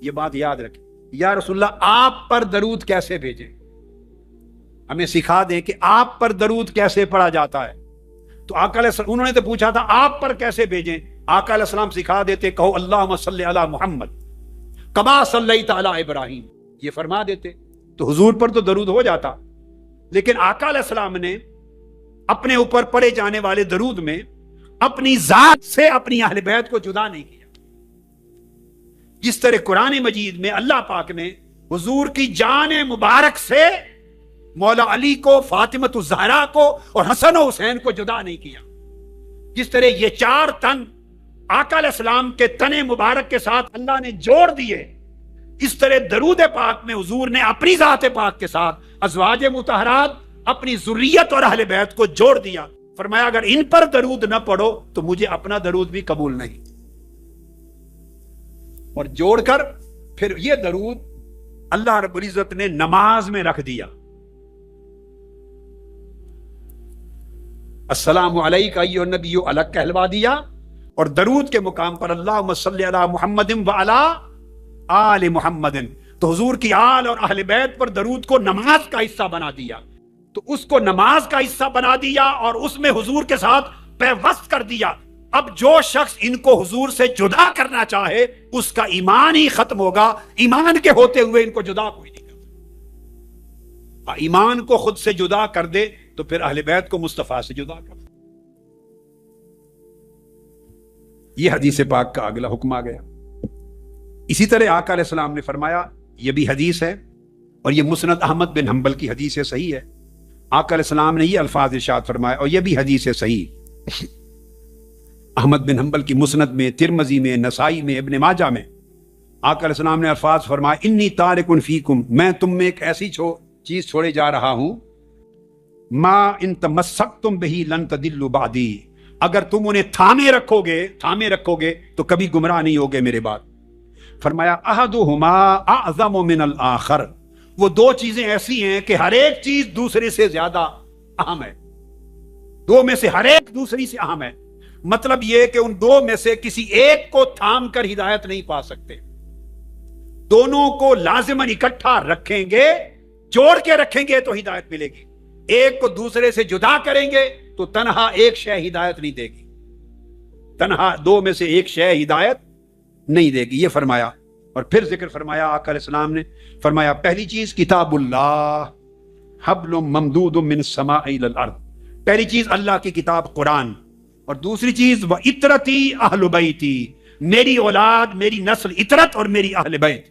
یہ بات یاد رکھیں، یا رسول اللہ آپ پر درود کیسے بھیجیں، ہمیں سکھا دیں کہ آپ پر درود کیسے پڑھا جاتا ہے۔ تو آقا علیہ السلام، انہوں نے تو پوچھا تھا آپ پر کیسے بھیجیں، آقا علیہ السلام سکھا دیتے، کہو اللہم صلی علی محمد کما صلیت علی ابراہیم، یہ فرما دیتے تو حضور پر تو درود ہو جاتا۔ لیکن آقا علیہ السلام نے اپنے اوپر پڑھے جانے والے درود میں اپنی ذات سے اپنی اہل بیت کو جدا نہیں کیا، جس طرح قرآن مجید میں اللہ پاک نے حضور کی جان مبارک سے مولا علی کو، فاطمہ الزہرا کو اور حسن و حسین کو جدا نہیں کیا۔ جس طرح یہ 4 تن آقا علیہ السلام کے تن مبارک کے ساتھ اللہ نے جوڑ دیے، اس طرح درود پاک میں حضور نے اپنی ذات پاک کے ساتھ ازواج مطہرات، اپنی ذریت اور اہل بیت کو جوڑ دیا۔ فرمایا اگر ان پر درود نہ پڑھو تو مجھے اپنا درود بھی قبول نہیں. اور جوڑ کر پھر یہ درود اللہ رب العزت نے نماز میں رکھ دیا. السلام علیک ایھا النبی الگ کہلوا دیا، اور درود کے مقام پر اللہم صلی علی محمد وعلی آل محمد، تو حضور کی آل اور اہل بیت پر درود کو نماز کا حصہ بنا دیا. تو اس کو نماز کا حصہ بنا دیا اور اس میں حضور کے ساتھ پیوست کر دیا. اب جو شخص ان کو حضور سے جدا کرنا چاہے اس کا ایمان ہی ختم ہوگا. ایمان کے ہوتے ہوئے ان کو جدا کوئی نہیں کرتا. ایمان کو خود سے جدا کر دے تو پھر اہل بیت کو مصطفیٰ سے جدا کر دے. یہ حدیث پاک کا اگلا حکم آ گیا. اسی طرح آقا علیہ السلام نے فرمایا، یہ بھی حدیث ہے اور یہ مسند احمد بن حنبل کی حدیث ہے، صحیح ہے. آقا علیہ السلام نے یہ الفاظ ارشاد فرمایا، اور یہ بھی حدیث ہے صحیح، احمد بن حنبل کی مسند میں، ترمذی میں، نسائی میں، ابن ماجہ میں. آقا علیہ السلام نے الفاظ فرمایا، انی تارک فیکم، میں تم میں ایک ایسی چیز چھوڑے جا رہا ہوں، ما ان تمسکتم بہی لن تضلوا بعدی، اگر تم انہیں تھامے رکھو گے تو کبھی گمراہ نہیں ہوگے میرے بعد. فرمایا احدہما اعظم من الآخر، وہ دو چیزیں ایسی ہیں کہ ہر ایک چیز دوسرے سے زیادہ اہم ہے. دو میں سے ہر ایک دوسری سے اہم ہے. مطلب یہ کہ ان دو میں سے کسی ایک کو تھام کر ہدایت نہیں پا سکتے. دونوں کو لازماً اکٹھا رکھیں گے، جوڑ کے رکھیں گے تو ہدایت ملے گی. ایک کو دوسرے سے جدا کریں گے تو تنہا ایک شے ہدایت نہیں دے گی. تنہا دو میں سے ایک شے ہدایت نہیں دے گی. یہ فرمایا. اور پھر ذکر فرمایا آقا علیہ السلام نے، فرمایا پہلی چیز کتاب اللہ حبل ممدود من السماء الى الارض، پہلی چیز اللہ کی کتاب قرآن، اور دوسری چیز وَإِطْرَتِي اہل بیتی، میری اولاد، میری نسل اطرت اور میری اہل بیت.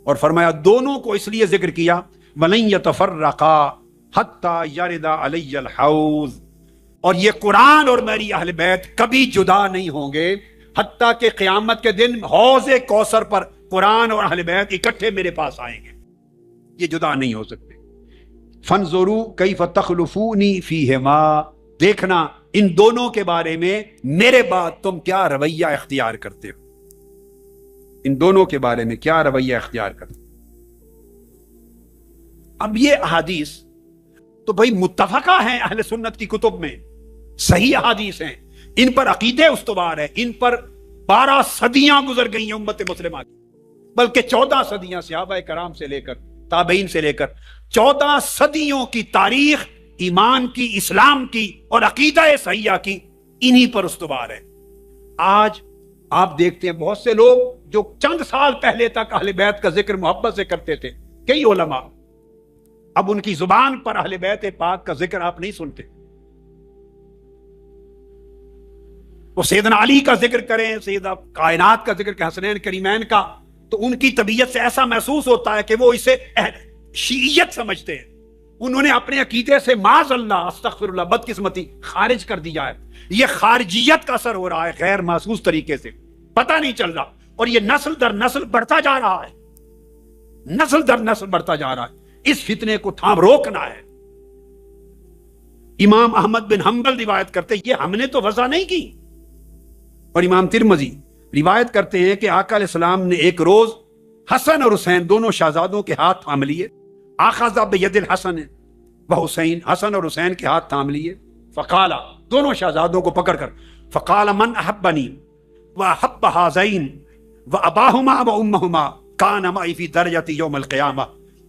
اور فرمایا دونوں کو اس لیے ذکر کیا وَلَن يَتَفَرَّقَا حَتَّى يَرِدَ عَلَيَّ الْحَوْض، اور یہ قرآن اور میری اہل بیت کبھی جدا نہیں ہوں گے حتیٰ کہ قیامت کے دن حوض کوثر پر قرآن اور اہل بیت اکٹھے میرے پاس آئیں گے. یہ جدا نہیں ہو سکتے. فَانظُرُوا كَيْفَ تَخْلُفُونِي فِيهِمَا، دیکھنا ان دونوں کے بارے میں میرے بعد تم کیا رویہ اختیار کرتے ہو. ان دونوں کے بارے میں کیا رویہ اختیار کرتے ہو. اب یہ احادیث تو بھائی متفقہ ہیں اہل سنت کی کتب میں، صحیح احادیث ہیں، ان پر عقیدے استوار ہیں، ان پر 12 صدیاں گزر گئی ہیں امت مسلمہ کی، بلکہ 14 صدیاں صحابہ کرام سے لے کر تابعین سے لے کر 14 صدیوں کی تاریخ ایمان کی، اسلام کی اور عقیدہ صحیحہ کی انہی پر استوار ہے. آج آپ دیکھتے ہیں بہت سے لوگ جو چند سال پہلے تک اہل بیت کا ذکر محبت سے کرتے تھے، کئی علماء، اب ان کی زبان پر اہل بیت پاک کا ذکر آپ نہیں سنتے. وہ سیدنا علی کا ذکر کریں، سیدہ کائنات کا ذکر کریں، حسنین کریمین کا، تو ان کی طبیعت سے ایسا محسوس ہوتا ہے کہ وہ اسے شیعیت سمجھتے ہیں. انہوں نے اپنے عقیدے سے معاذ اللہ استغفر اللہ بدقسمتی خارج کر دیا ہے. یہ خارجیت کا اثر ہو رہا ہے غیر محسوس طریقے سے، پتہ نہیں چل رہا، اور یہ نسل در نسل بڑھتا جا رہا ہے، نسل در نسل بڑھتا جا رہا ہے. اس فتنے کو تھام روکنا ہے. امام احمد بن حنبل روایت کرتے یہ ہم نے تو وضع نہیں کی، اور امام ترمذی روایت کرتے ہیں کہ آقا علیہ السلام نے ایک روز حسن اور حسین دونوں شہزادوں کے ہاتھ تھام لیے. آخذ بید الحسن و حسین، حسن اور حسین کے ہاتھ تھام لیے. فقال، دونوں شہزادوں کو پکڑ کر، فقال من احبنی واحب هذین واباہما وامہما کان معی فی درجۃ یوم القیامہ،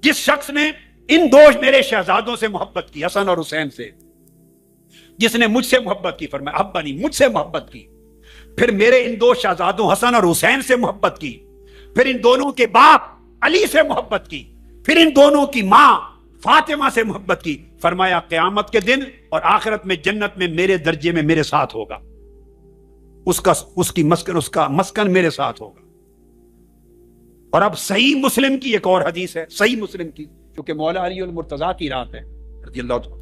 جس شخص نے ان دو میرے شہزادوں سے محبت کی، حسن اور حسین سے، جس نے مجھ سے محبت کی، فرمایا احبنی، مجھ سے محبت کی، پھر میرے ان دو شہزادوں حسن اور حسین سے محبت کی، پھر ان دونوں کے باپ علی سے محبت کی، پھر ان دونوں کی ماں فاطمہ سے محبت کی، فرمایا قیامت کے دن اور آخرت میں جنت میں میرے درجے میں میرے ساتھ ہوگا، اس کا مسکن میرے ساتھ ہوگا. اور اب صحیح مسلم کی ایک اور حدیث ہے، صحیح مسلم کی، کیونکہ مولا علی المرتضیٰ کی رات ہے رضی اللہ عنہ،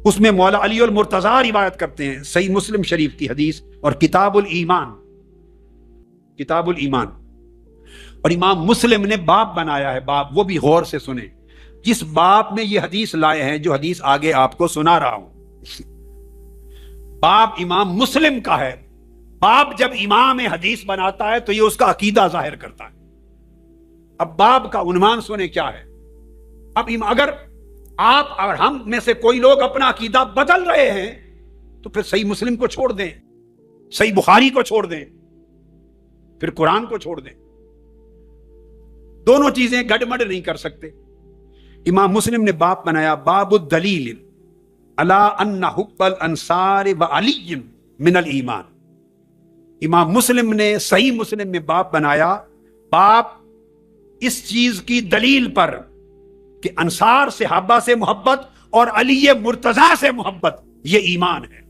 اس میں مولا علی المرتضیٰ روایت کرتے ہیں صحیح مسلم شریف کی حدیث، اور کتاب الایمان، کتاب الایمان. اور امام مسلم نے باب بنایا ہے، باب، وہ بھی غور سے سنیں، جس باب میں یہ حدیث لائے ہیں جو حدیث آگے آپ کو سنا رہا ہوں. باب امام مسلم کا ہے. باب جب امام حدیث بناتا ہے تو یہ اس کا عقیدہ ظاہر کرتا ہے. اب باب کا عنوان سنیں کیا ہے. اب اگر آپ اور ہم میں سے کوئی لوگ اپنا عقیدہ بدل رہے ہیں تو پھر صحیح مسلم کو چھوڑ دیں, صحیح بخاری کو چھوڑ دیں, پھر قرآن کو چھوڑ دیں. دونوں چیزیں گڑبڑ نہیں کر سکتے. امام مسلم نے باب بنایا باب الدلیل علی ان حب الانصار وعلی من الایمان. امام مسلم نے صحیح مسلم میں باب بنایا, باب اس چیز کی دلیل پر کہ انصار صحابہ سے محبت اور علی مرتضیٰ سے محبت یہ ایمان ہے,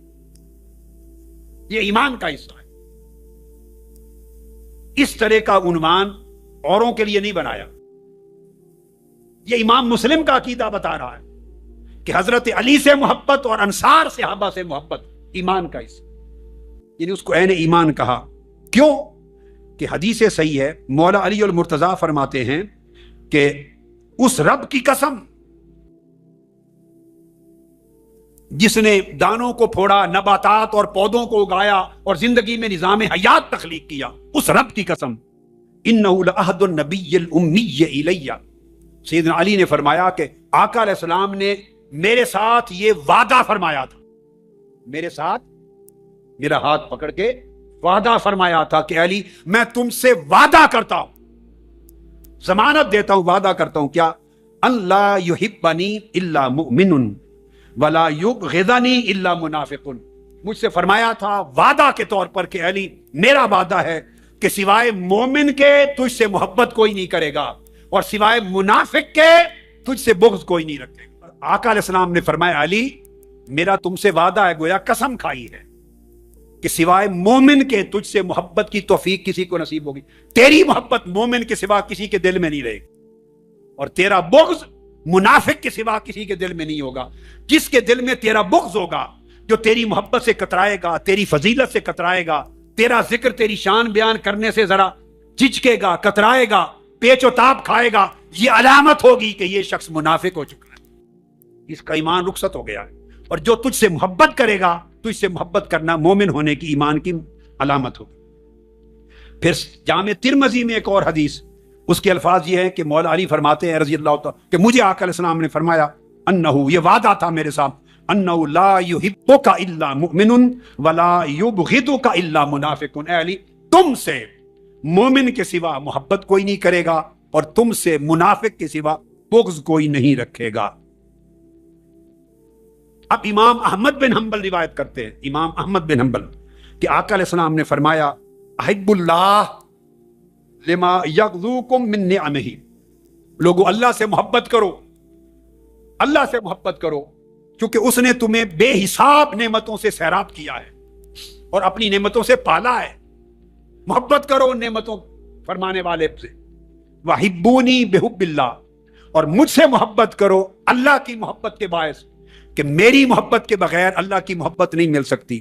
یہ ایمان کا حصہ ہے. اس طرح کا عنوان اوروں کے لیے نہیں بنایا. یہ امام مسلم کا عقیدہ بتا رہا ہے کہ حضرت علی سے محبت اور انصار صحابہ سے محبت ایمان کا حصہ, یعنی اس کو عین ایمان کہا. کیوں کہ حدیث صحیح ہے, مولا علی المرتضیٰ فرماتے ہیں کہ اس رب کی قسم جس نے دانوں کو پھوڑا, نباتات اور پودوں کو اگایا اور زندگی میں نظام حیات تخلیق کیا, اس رب کی قسم انہ لعہد النبی الامی الیہ. سیدنا علی نے فرمایا کہ آقا علیہ السلام نے میرے ساتھ یہ وعدہ فرمایا تھا, میرے ساتھ میرا ہاتھ پکڑ کے وعدہ فرمایا تھا کہ علی میں تم سے وعدہ کرتا ہوں, ضمانت دیتا ہوں, وعدہ کرتا ہوں کیا, ان لا یحبنی الا مؤمن ولا یبغضنی الا منافق. مجھ سے فرمایا تھا وعدہ کے طور پر کہ علی میرا وعدہ ہے کہ سوائے مومن کے تجھ سے محبت کوئی نہیں کرے گا اور سوائے منافق کے تجھ سے بغض کوئی نہیں رکھے گا. آقا علیہ السلام نے فرمایا علی میرا تم سے وعدہ ہے, گویا قسم کھائی ہے کہ سوائے مومن کے تجھ سے محبت کی توفیق کسی کو نصیب ہوگی. تیری محبت مومن کے سوا کسی کے دل میں نہیں رہے گی اور تیرا بغض منافق کے سوا کسی کے دل میں نہیں ہوگا. جس کے دل میں تیرا بغض ہوگا, جو تیری محبت سے کترائے گا, تیری فضیلت سے کترائے گا, تیرا ذکر تیری شان بیان کرنے سے ذرا جھجکے گا, کترائے گا, پیچ و تاب کھائے گا, یہ علامت ہوگی کہ یہ شخص منافق ہو چکا ہے, اس کا ایمان رخصت ہو گیا ہے. اور جو تجھ سے محبت کرے گا, تجھ سے محبت کرنا مومن ہونے کی ایمان کی علامت ہوگی. پھر جامع ترمذی میں ایک اور حدیث, اس کے الفاظ یہ ہیں کہ مولا علی فرماتے ہیں رضی اللہ تعالیٰ کہ مجھے آقا علیہ السلام نے فرمایا انہو, یہ وعدہ تھا میرے ساتھ, انہو لا یحبک الا مؤمن ولا یبغضک الا منافق. اے علی تم سے مومن کے سوا محبت کوئی نہیں کرے گا اور تم سے منافق کے سوا بغض کوئی نہیں رکھے گا. اب امام احمد بن حنبل روایت کرتے ہیں, امام احمد بن حنبل کہ آقا علیہ السلام نے فرمایا احب اللہ لما یغذوکم من نعمہ. لوگو اللہ سے محبت کرو, اللہ سے محبت کرو کیونکہ اس نے تمہیں بے حساب نعمتوں سے سیراب کیا ہے اور اپنی نعمتوں سے پالا ہے. محبت کرو ان نعمتوں فرمانے والے سے. وحبونی بحب اللہ, اور مجھ سے محبت کرو اللہ کی محبت کے باعث کہ میری محبت کے بغیر اللہ کی محبت نہیں مل سکتی.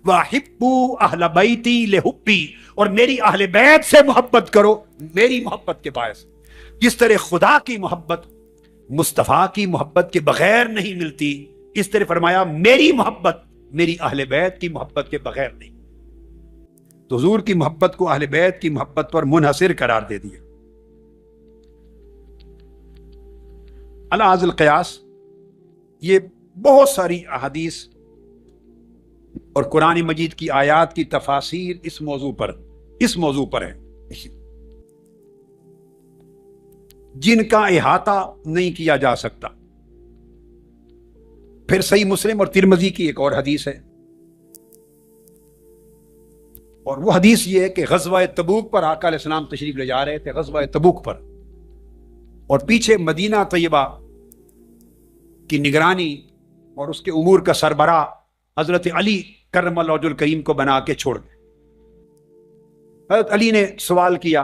وَحِبُّوا أَهْلَ بَيْتِي لِحُبِّي, اور میری اہل بیت سے محبت کرو میری محبت کے باعث. جس طرح خدا کی محبت مصطفیٰ کی محبت کے بغیر نہیں ملتی, اس طرح فرمایا میری محبت میری اہل بیت کی محبت کے بغیر نہیں. تو حضور کی محبت کو اہل بیت کی محبت پر منحصر قرار دے دیا. علی ھذا القیاس یہ بہت ساری احادیث اور قرآن مجید کی آیات کی تفاسیر اس موضوع پر ہے جن کا احاطہ نہیں کیا جا سکتا. پھر صحیح مسلم اور ترمذی کی ایک اور حدیث ہے, اور وہ حدیث یہ ہے کہ غزوہ تبوک پر آقا علیہ السلام تشریف لے جا رہے تھے, غزوہ تبوک پر, اور پیچھے مدینہ طیبہ کی نگرانی اور اس کے امور کا سربراہ حضرت علی کرم اللہ وجہ الکریم کو بنا کے چھوڑ گئے. حضرت علی نے سوال کیا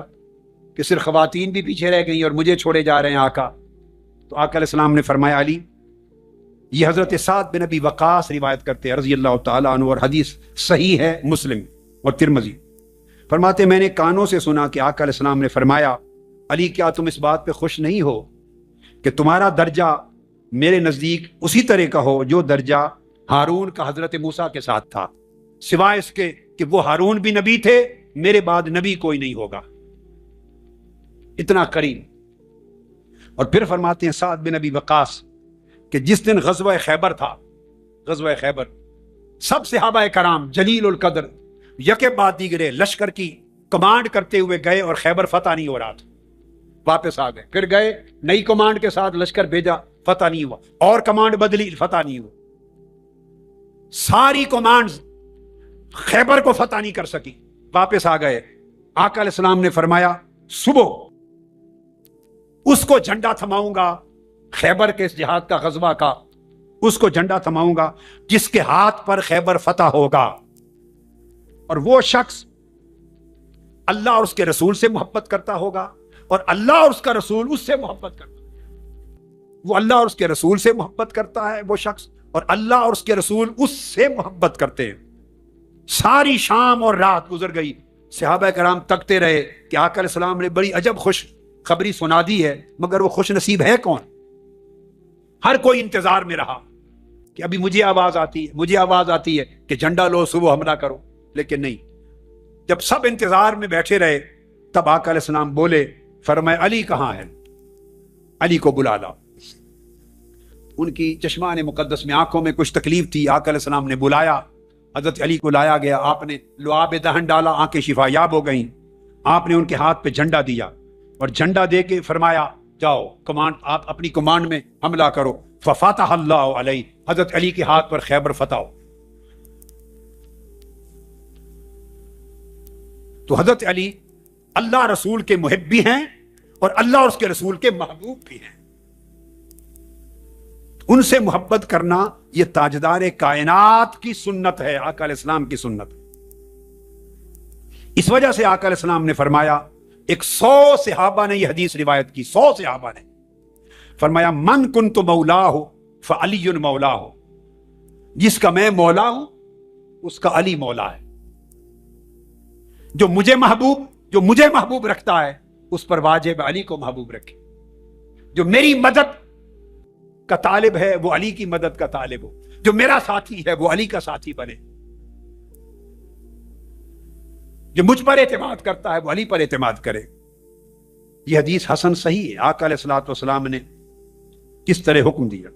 کہ صرف خواتین بھی پیچھے رہ گئیں اور مجھے چھوڑے جا رہے ہیں آقا. تو آقا علیہ السلام نے فرمایا علی, یہ حضرت سعد بن ابی وقاص روایت کرتے ہیں رضی اللہ تعالیٰ عنہ, اور حدیث صحیح ہے مسلم اور ترمذی. فرماتے میں نے کانوں سے سنا کہ آقا علیہ السلام نے فرمایا علی کیا تم اس بات پہ خوش نہیں ہو کہ تمہارا درجہ میرے نزدیک اسی طرح کا ہو جو درجہ ہارون کا حضرت موسیٰ کے ساتھ تھا، سوائے اس کے کہ وہ ہارون بھی نبی تھے، میرے بعد نبی کوئی نہیں ہوگا، اتنا قریب۔ اور پھر فرماتے ہیں سعد بن ابی وقاص کہ جس دن غزوہ خیبر تھا، غزوہ خیبر، سب صحابہ کرام جلیل القدر یکے بعد دیگرے لشکر کی کمانڈ کرتے ہوئے گئے اور خیبر فتح نہیں ہو رہا تھا، واپس آ گئے، پھر گئے نئی کمانڈ کے ساتھ لشکر بھیجا، فتح نہیں ہوا، اور کمانڈ بدلی، فتح نہیں ہوا، ساری کمانڈز خیبر کو فتح نہیں کر سکی، واپس آ گئے۔ آقا علیہ السلام نے فرمایا صبح اس کو جھنڈا تھماؤں گا، خیبر کے اس جہاد کا، غزوہ کا، اس کو جھنڈا تھماؤں گا جس کے ہاتھ پر خیبر فتح ہوگا، اور وہ شخص اللہ اور اس کے رسول سے محبت کرتا ہوگا، اور اللہ اور اس کا رسول اس سے محبت کرتا ہے، وہ اللہ اور اس کے رسول سے محبت کرتا ہے وہ شخص، اور اللہ اور اس کے رسول اس سے محبت کرتے ہیں۔ ساری شام اور رات گزر گئی، صحابہ کرام تکتے رہے کہ آقا علیہ السلام نے بڑی عجب خوش خبری سنا دی ہے، مگر وہ خوش نصیب ہے کون؟ ہر کوئی انتظار میں رہا کہ ابھی مجھے آواز آتی ہے کہ جھنڈا لو، صبح حملہ کرو، لیکن نہیں۔ جب سب انتظار میں بیٹھے رہے تب آقا علیہ السلام بولے، فرمائے علی کہاں ہے؟ علی کو بلا لاؤ۔ ان کی چشمان مقدس میں آنکھوں میں کچھ تکلیف تھی، آقا علیہ السلام نے بلایا، حضرت علی کو لایا گیا، آپ نے لعاب دہن ڈالا، آنکھیں شفا یاب ہو گئیں، آپ نے ان کے ہاتھ پہ جھنڈا دیا اور جھنڈا دے کے فرمایا جاؤ کمانڈ، آپ اپنی کمانڈ میں حملہ کرو، ففتح اللہ علیہ، حضرت علی کے ہاتھ پر خیبر فتح ہو۔ تو حضرت علی اللہ رسول کے محب بھی ہیں اور اللہ اور اس کے رسول کے محبوب بھی ہیں، ان سے محبت کرنا یہ تاجدار کائنات کی سنت ہے، آقا علیہ السلام کی سنت۔ اس وجہ سے آقا علیہ السلام نے فرمایا، 100 صحابہ نے یہ حدیث روایت کی، 100 صحابہ نے فرمایا من کنت مولاہ فعلی مولاہ، جس کا میں مولا ہوں اس کا علی مولا ہے، جو مجھے محبوب رکھتا ہے اس پر واجب علی کو محبوب رکھے، جو میری مدد کا طالب ہے وہ علی کی مدد کا طالب ہو، جو میرا ساتھی ہے وہ علی کا ساتھی بنے، جو مجھ پر اعتماد کرتا ہے وہ علی پر اعتماد کرے۔ یہ حدیث حسن صحیح ہے، آقا علیہ الصلوۃ والسلام نے کس طرح حکم دیا۔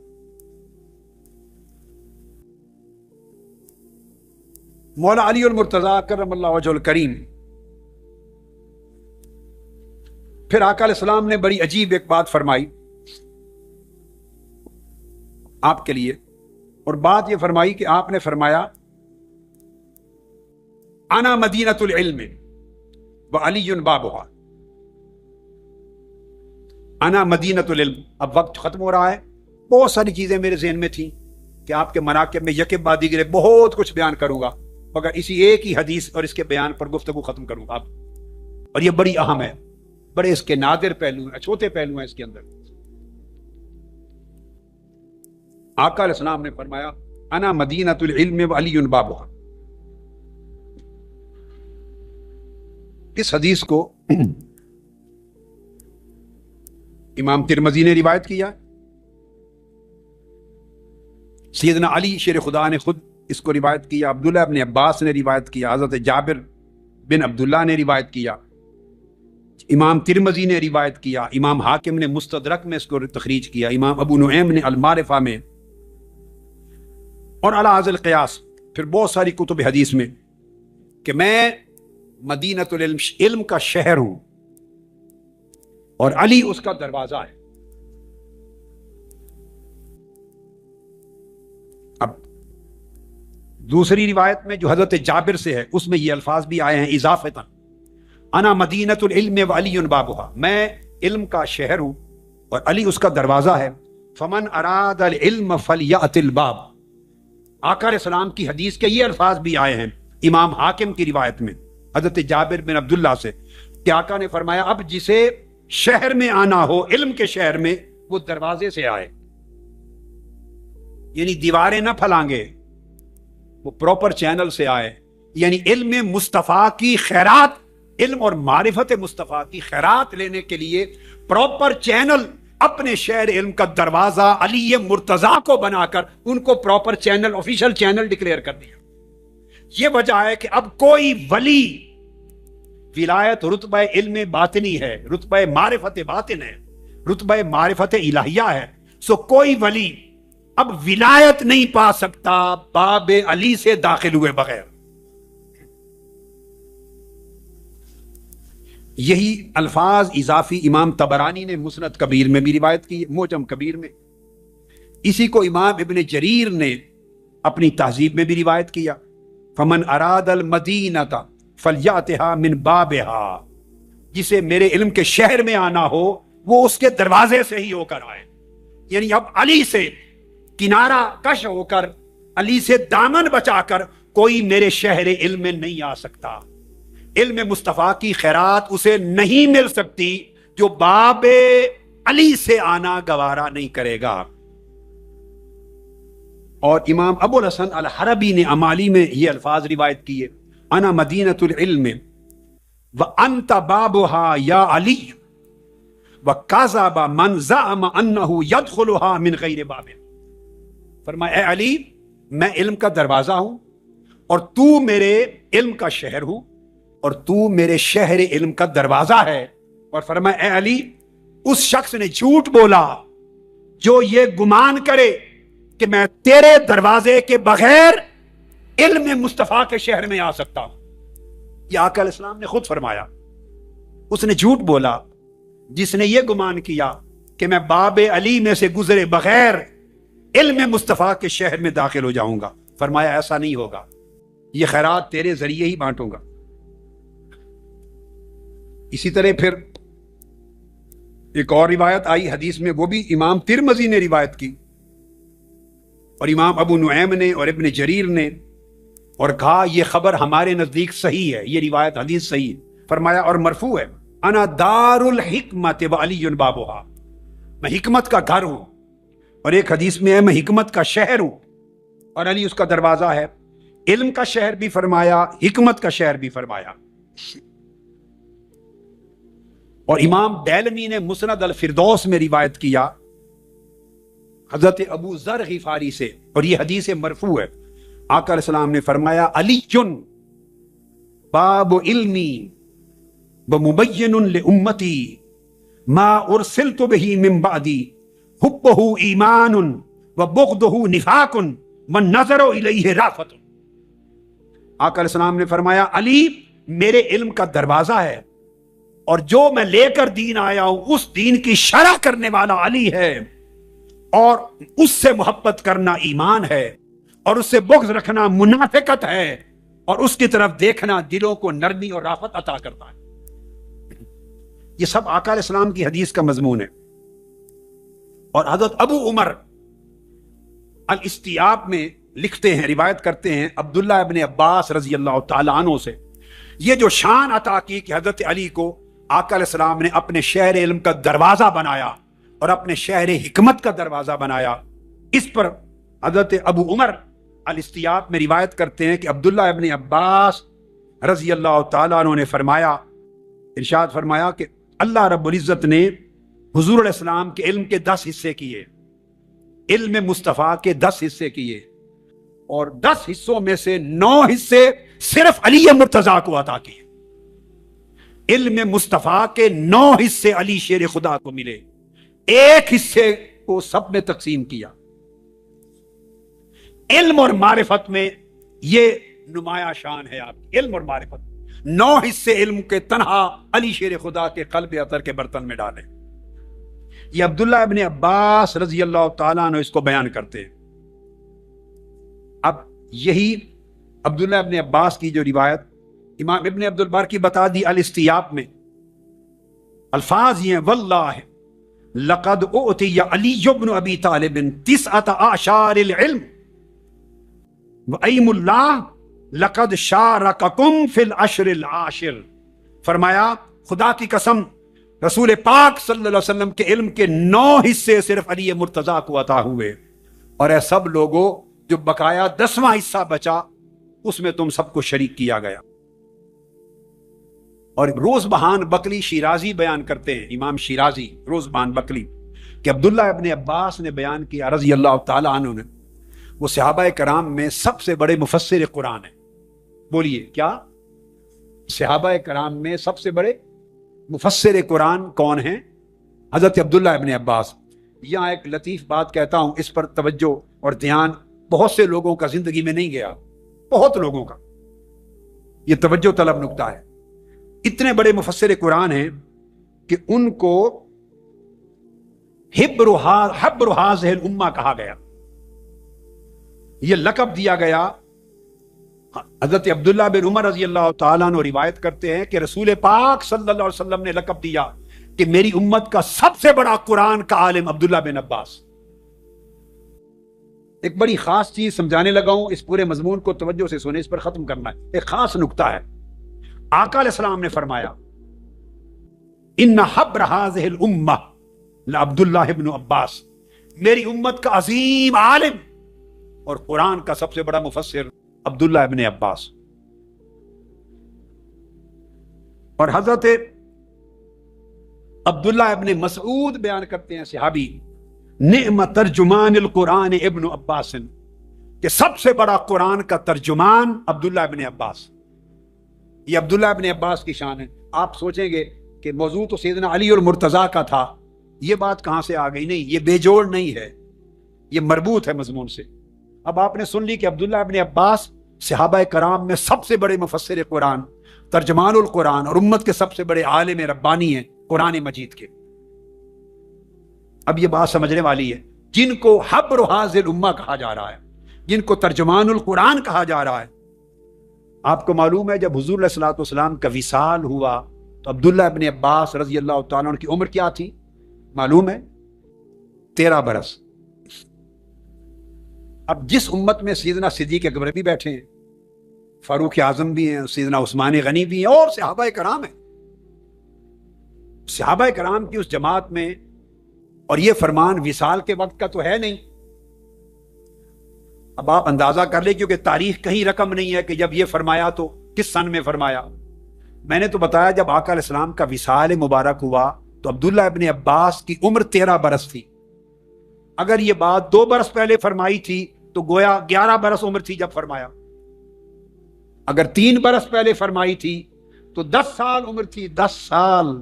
مولا علی المرتضیٰ کرم اللہ وجہ الکریم، پھر آقا علیہ السلام نے بڑی عجیب ایک بات فرمائی آپ کے لیے، اور بات یہ فرمائی کہ آپ نے فرمایا انا مدینۃ العلم وعلی بابھا، انا مدینۃ العلم۔ اب وقت ختم ہو رہا ہے، بہت ساری چیزیں میرے ذہن میں تھیں کہ آپ کے مناقب میں یکے بعد دیگرے بہت کچھ بیان کروں گا، مگر اسی ایک ہی حدیث اور اس کے بیان پر گفتگو ختم کروں گا، اور یہ بڑی اہم ہے، بڑے اس کے نادر پہلو ہیں، چھوٹے پہلو ہیں اس کے اندر۔ آقا علیہ السلام نے فرمایا انا مدینۃ العلم وعلی بابھا۔ اس حدیث کو امام ترمذی نے روایت کیا، سیدنا علی شیر خدا نے خود اس کو روایت کیا، عبداللہ ابن عباس نے روایت کیا، حضرت جابر بن عبداللہ نے روایت کیا، امام ترمذی نے روایت کیا، امام حاکم نے مستدرک میں اس کو تخریج کیا، امام ابو نعیم نے المعرفہ میں، اور علی ھذا القیاس پھر بہت ساری کتب حدیث میں، کہ میں مدینۃ العلم، علم کا شہر ہوں اور علی اس کا دروازہ ہے۔ اب دوسری روایت میں جو حضرت جابر سے ہے اس میں یہ الفاظ بھی آئے ہیں اضافتاً، انا مدینۃ العلم وعلی بابھا، میں علم کا شہر ہوں اور علی اس کا دروازہ ہے، فمن اراد العلم فلیأت الباب۔ آقا علیہ السلام کی حدیث کے یہ الفاظ بھی آئے ہیں امام حاکم کی روایت میں حضرت جابر بن عبداللہ سے، کہ آقا نے فرمایا اب جسے شہر میں آنا ہو، علم کے شہر میں، وہ دروازے سے آئے، یعنی دیواریں نہ پھلانگے، وہ پراپر چینل سے آئے، یعنی علم مصطفیٰ کی خیرات، علم اور معرفت مصطفیٰ کی خیرات لینے کے لیے پراپر چینل اپنے شہر علم کا دروازہ علی مرتضیٰ کو بنا کر ان کو proper channel, official channel declare کر دیا۔ یہ وجہ ہے کہ اب کوئی ولی، ولایت رتبہ علم باطنی ہے، رتبہ معرفت باطن ہے، رتبہ معرفت الہیہ ہے، سو کوئی ولی اب ولایت نہیں پا سکتا باب علی سے داخل ہوئے بغیر۔ یہی الفاظ اضافی امام طبرانی نے مسند کبیر میں بھی روایت کی، معجم کبیر میں۔ اسی کو امام ابن جریر نے اپنی تہذیب میں بھی روایت کیا، فمن اراد المدینۃ فلیاتھا من بابھا، جسے میرے علم کے شہر میں آنا ہو وہ اس کے دروازے سے ہی ہو کر آئے۔ یعنی اب علی سے کنارہ کش ہو کر، علی سے دامن بچا کر کوئی میرے شہر علم میں نہیں آ سکتا۔ علم مصطفیٰ کی خیرات اسے نہیں مل سکتی جو باب علی سے آنا گوارا نہیں کرے گا۔ اور امام ابو الحسن الحربی نے امالی میں یہ الفاظ روایت کیے، انا مدینۃ العلم وانت بابھا یا علی وکذب من زعم انہ یدخلھا من غیر باب۔ فرمایا اے علی، میں علم کا دروازہ ہوں اور تو میرے علم کا شہر ہوں اور تو میرے شہر علم کا دروازہ ہے۔ اور فرمایا اے علی، اس شخص نے جھوٹ بولا جو یہ گمان کرے کہ میں تیرے دروازے کے بغیر علم مصطفیٰ کے شہر میں آ سکتا ہوں۔ یہ آقا علیہ السلام نے خود فرمایا، اس نے جھوٹ بولا جس نے یہ گمان کیا کہ میں باب علی میں سے گزرے بغیر علم مصطفیٰ کے شہر میں داخل ہو جاؤں گا۔ فرمایا ایسا نہیں ہوگا، یہ خیرات تیرے ذریعے ہی بانٹوں گا۔ اسی طرح پھر ایک اور روایت آئی حدیث میں، وہ بھی امام ترمذی نے روایت کی اور امام ابو نعیم نے اور ابن جریر نے، اور کہا یہ خبر ہمارے نزدیک صحیح ہے، یہ روایت حدیث صحیح ہے۔ فرمایا اور مرفوع ہے، انا دار الحکمت وعلی بابھا، میں حکمت کا گھر ہوں، اور ایک حدیث میں ہے میں حکمت کا شہر ہوں اور علی اس کا دروازہ ہے۔ علم کا شہر بھی فرمایا، حکمت کا شہر بھی فرمایا۔ اور امام دیلمی نے مسند الفردوس میں روایت کیا حضرت ابو ذر غفاری سے، اور یہ حدیث مرفوع ہے۔ آقا علیہ السلام نے فرمایا علی باب علمی ومبین لامتی ما ارسلت به من بعدی حبہ ایمان وبغضہ نفاق والنظر الیہ رافت۔ آقا علیہ السلام نے فرمایا علی میرے علم کا دروازہ ہے، اور جو میں لے کر دین آیا ہوں اس دین کی شرح کرنے والا علی ہے، اور اس سے محبت کرنا ایمان ہے، اور اس سے بغض رکھنا منافقت ہے، اور اس کی طرف دیکھنا دلوں کو نرمی اور رافت عطا کرتا ہے۔ یہ سب آقا علیہ السلام کی حدیث کا مضمون ہے۔ اور حضرت ابو عمر الاستیاب میں لکھتے ہیں، روایت کرتے ہیں عبداللہ ابن عباس رضی اللہ تعالی عنہ سے، یہ جو شان عطا کی کہ حضرت علی کو آقا علیہ السلام نے اپنے شہر علم کا دروازہ بنایا اور اپنے شہر حکمت کا دروازہ بنایا، اس پر حضرت ابو عمر الاستیاب میں روایت کرتے ہیں کہ عبداللہ ابن عباس رضی اللہ تعالیٰ عنہ نے فرمایا، ارشاد فرمایا کہ اللہ رب العزت نے حضور علیہ السلام کے علم کے 10 حصے کیے، علم مصطفیٰ کے 10 حصے کیے، اور 10 حصوں میں سے 9 حصے صرف علی مرتضیٰ کو عطا کیے۔ علم مصطفیٰ کے 9 حصے علی شیر خدا کو ملے، ایک حصے کو سب میں تقسیم کیا۔ علم اور معرفت میں یہ نمایاں شان ہے آپ کی، علم اور معرفت۔ 9 حصے علم کے تنہا علی شیر خدا کے قلب عطر کے برتن میں ڈالے۔ یہ عبداللہ ابن عباس رضی اللہ تعالیٰ عنہ اس کو بیان کرتے ہیں۔ اب یہی عبداللہ ابن عباس کی جو روایت امام ابن عبد البر کی بتا دی الاستیاب میں، الفاظ یہ ہیں، واللہ لقد اعطی علی بن ابی طالب 9 اعشار العلم وَأَيْمُ اللَّهِ لَقَدْ شَارَكَكُمْ فِي الْعَشْرِ الْعَاشِرِ۔ فرمایا خدا کی قسم رسول پاک صلی اللہ علیہ وسلم کے علم کے 9 حصے صرف علی مرتضیٰ کو عطا ہوئے، اور اے سب لوگوں جو بقایا 10واں حصہ بچا اس میں تم سب کو شریک کیا گیا۔ اور روز بہان بقلی شیرازی بیان کرتے ہیں، امام شیرازی روز بہان بقلی، کہ عبداللہ ابن عباس نے بیان کیا رضی اللہ تعالیٰ عنہ نے، وہ صحابہ کرام میں سب سے بڑے مفسر قرآن ہیں. بولیے کیا؟ صحابہ کرام میں سب سے بڑے مفسر قرآن کون ہیں؟ حضرت عبداللہ ابن عباس. یہاں ایک لطیف بات کہتا ہوں، اس پر توجہ اور دھیان بہت سے لوگوں کا زندگی میں نہیں گیا، بہت لوگوں کا. یہ توجہ طلب نکتہ ہے. اتنے بڑے مفسر قرآن ہیں کہ ان کو حبر هذه الامہ کہا گیا، یہ لقب دیا گیا. حضرت عبداللہ بن عمر رضی اللہ تعالیٰ عنہ روایت کرتے ہیں کہ رسول پاک صلی اللہ علیہ وسلم نے لقب دیا کہ میری امت کا سب سے بڑا قرآن کا عالم عبداللہ بن عباس. ایک بڑی خاص چیز سمجھانے لگا ہوں، اس پورے مضمون کو توجہ سے سنیں، اس پر ختم کرنا ہے. ایک خاص نکتہ ہے. آقا علیہ السلام نے فرمایا ان حبر هذه الامہ لعبداللہ ابن عباس، میری امت کا عظیم عالم اور قرآن کا سب سے بڑا مفسر عبداللہ ابن عباس. اور حضرت عبداللہ ابن مسعود بیان کرتے ہیں، صحابی، نعم ترجمان القرآن ابن عباس، کہ سب سے بڑا قرآن کا ترجمان عبداللہ ابن عباس. یہ عبداللہ ابن عباس کی شان ہے. آپ سوچیں گے کہ موضوع تو سیدنا علی اور مرتضیٰ کا تھا، یہ بات کہاں سے آ گئی؟ نہیں، یہ بے جوڑ نہیں ہے، یہ مربوط ہے مضمون سے. اب آپ نے سن لی کہ عبداللہ ابن عباس صحابہ کرام میں سب سے بڑے مفسر قرآن، ترجمان القرآن اور امت کے سب سے بڑے عالم ربانی ہیں قرآن مجید کے. اب یہ بات سمجھنے والی ہے. جن کو حبر هذه الامہ کہا جا رہا ہے، جن کو ترجمان القرآن کہا جا رہا ہے، آپ کو معلوم ہے جب حضور علیہ الصلوۃ والسلام کا وصال ہوا تو عبداللہ ابن عباس رضی اللہ تعالیٰ عنہ کی عمر کیا تھی؟ معلوم ہے 13 برس. اب جس امت میں سیدنا صدیق اکبر بھی بیٹھے ہیں، فاروق اعظم بھی ہیں، سیدنا عثمان غنی بھی ہیں، اور صحابہ کرام ہیں، صحابہ کرام کی اس جماعت میں، اور یہ فرمان وصال کے وقت کا تو ہے نہیں. اب آپ اندازہ کر لیں، کیونکہ تاریخ کہیں رقم نہیں ہے کہ جب یہ فرمایا تو کس سن میں فرمایا. میں نے تو بتایا جب آقا علیہ السلام کا وصال مبارک ہوا تو عبداللہ ابن عباس کی عمر 13 برس تھی. اگر یہ بات 2 برس پہلے فرمائی تھی تو گویا 11 برس عمر تھی جب فرمایا. اگر 3 برس پہلے فرمائی تھی تو 10 سال عمر تھی، 10 سال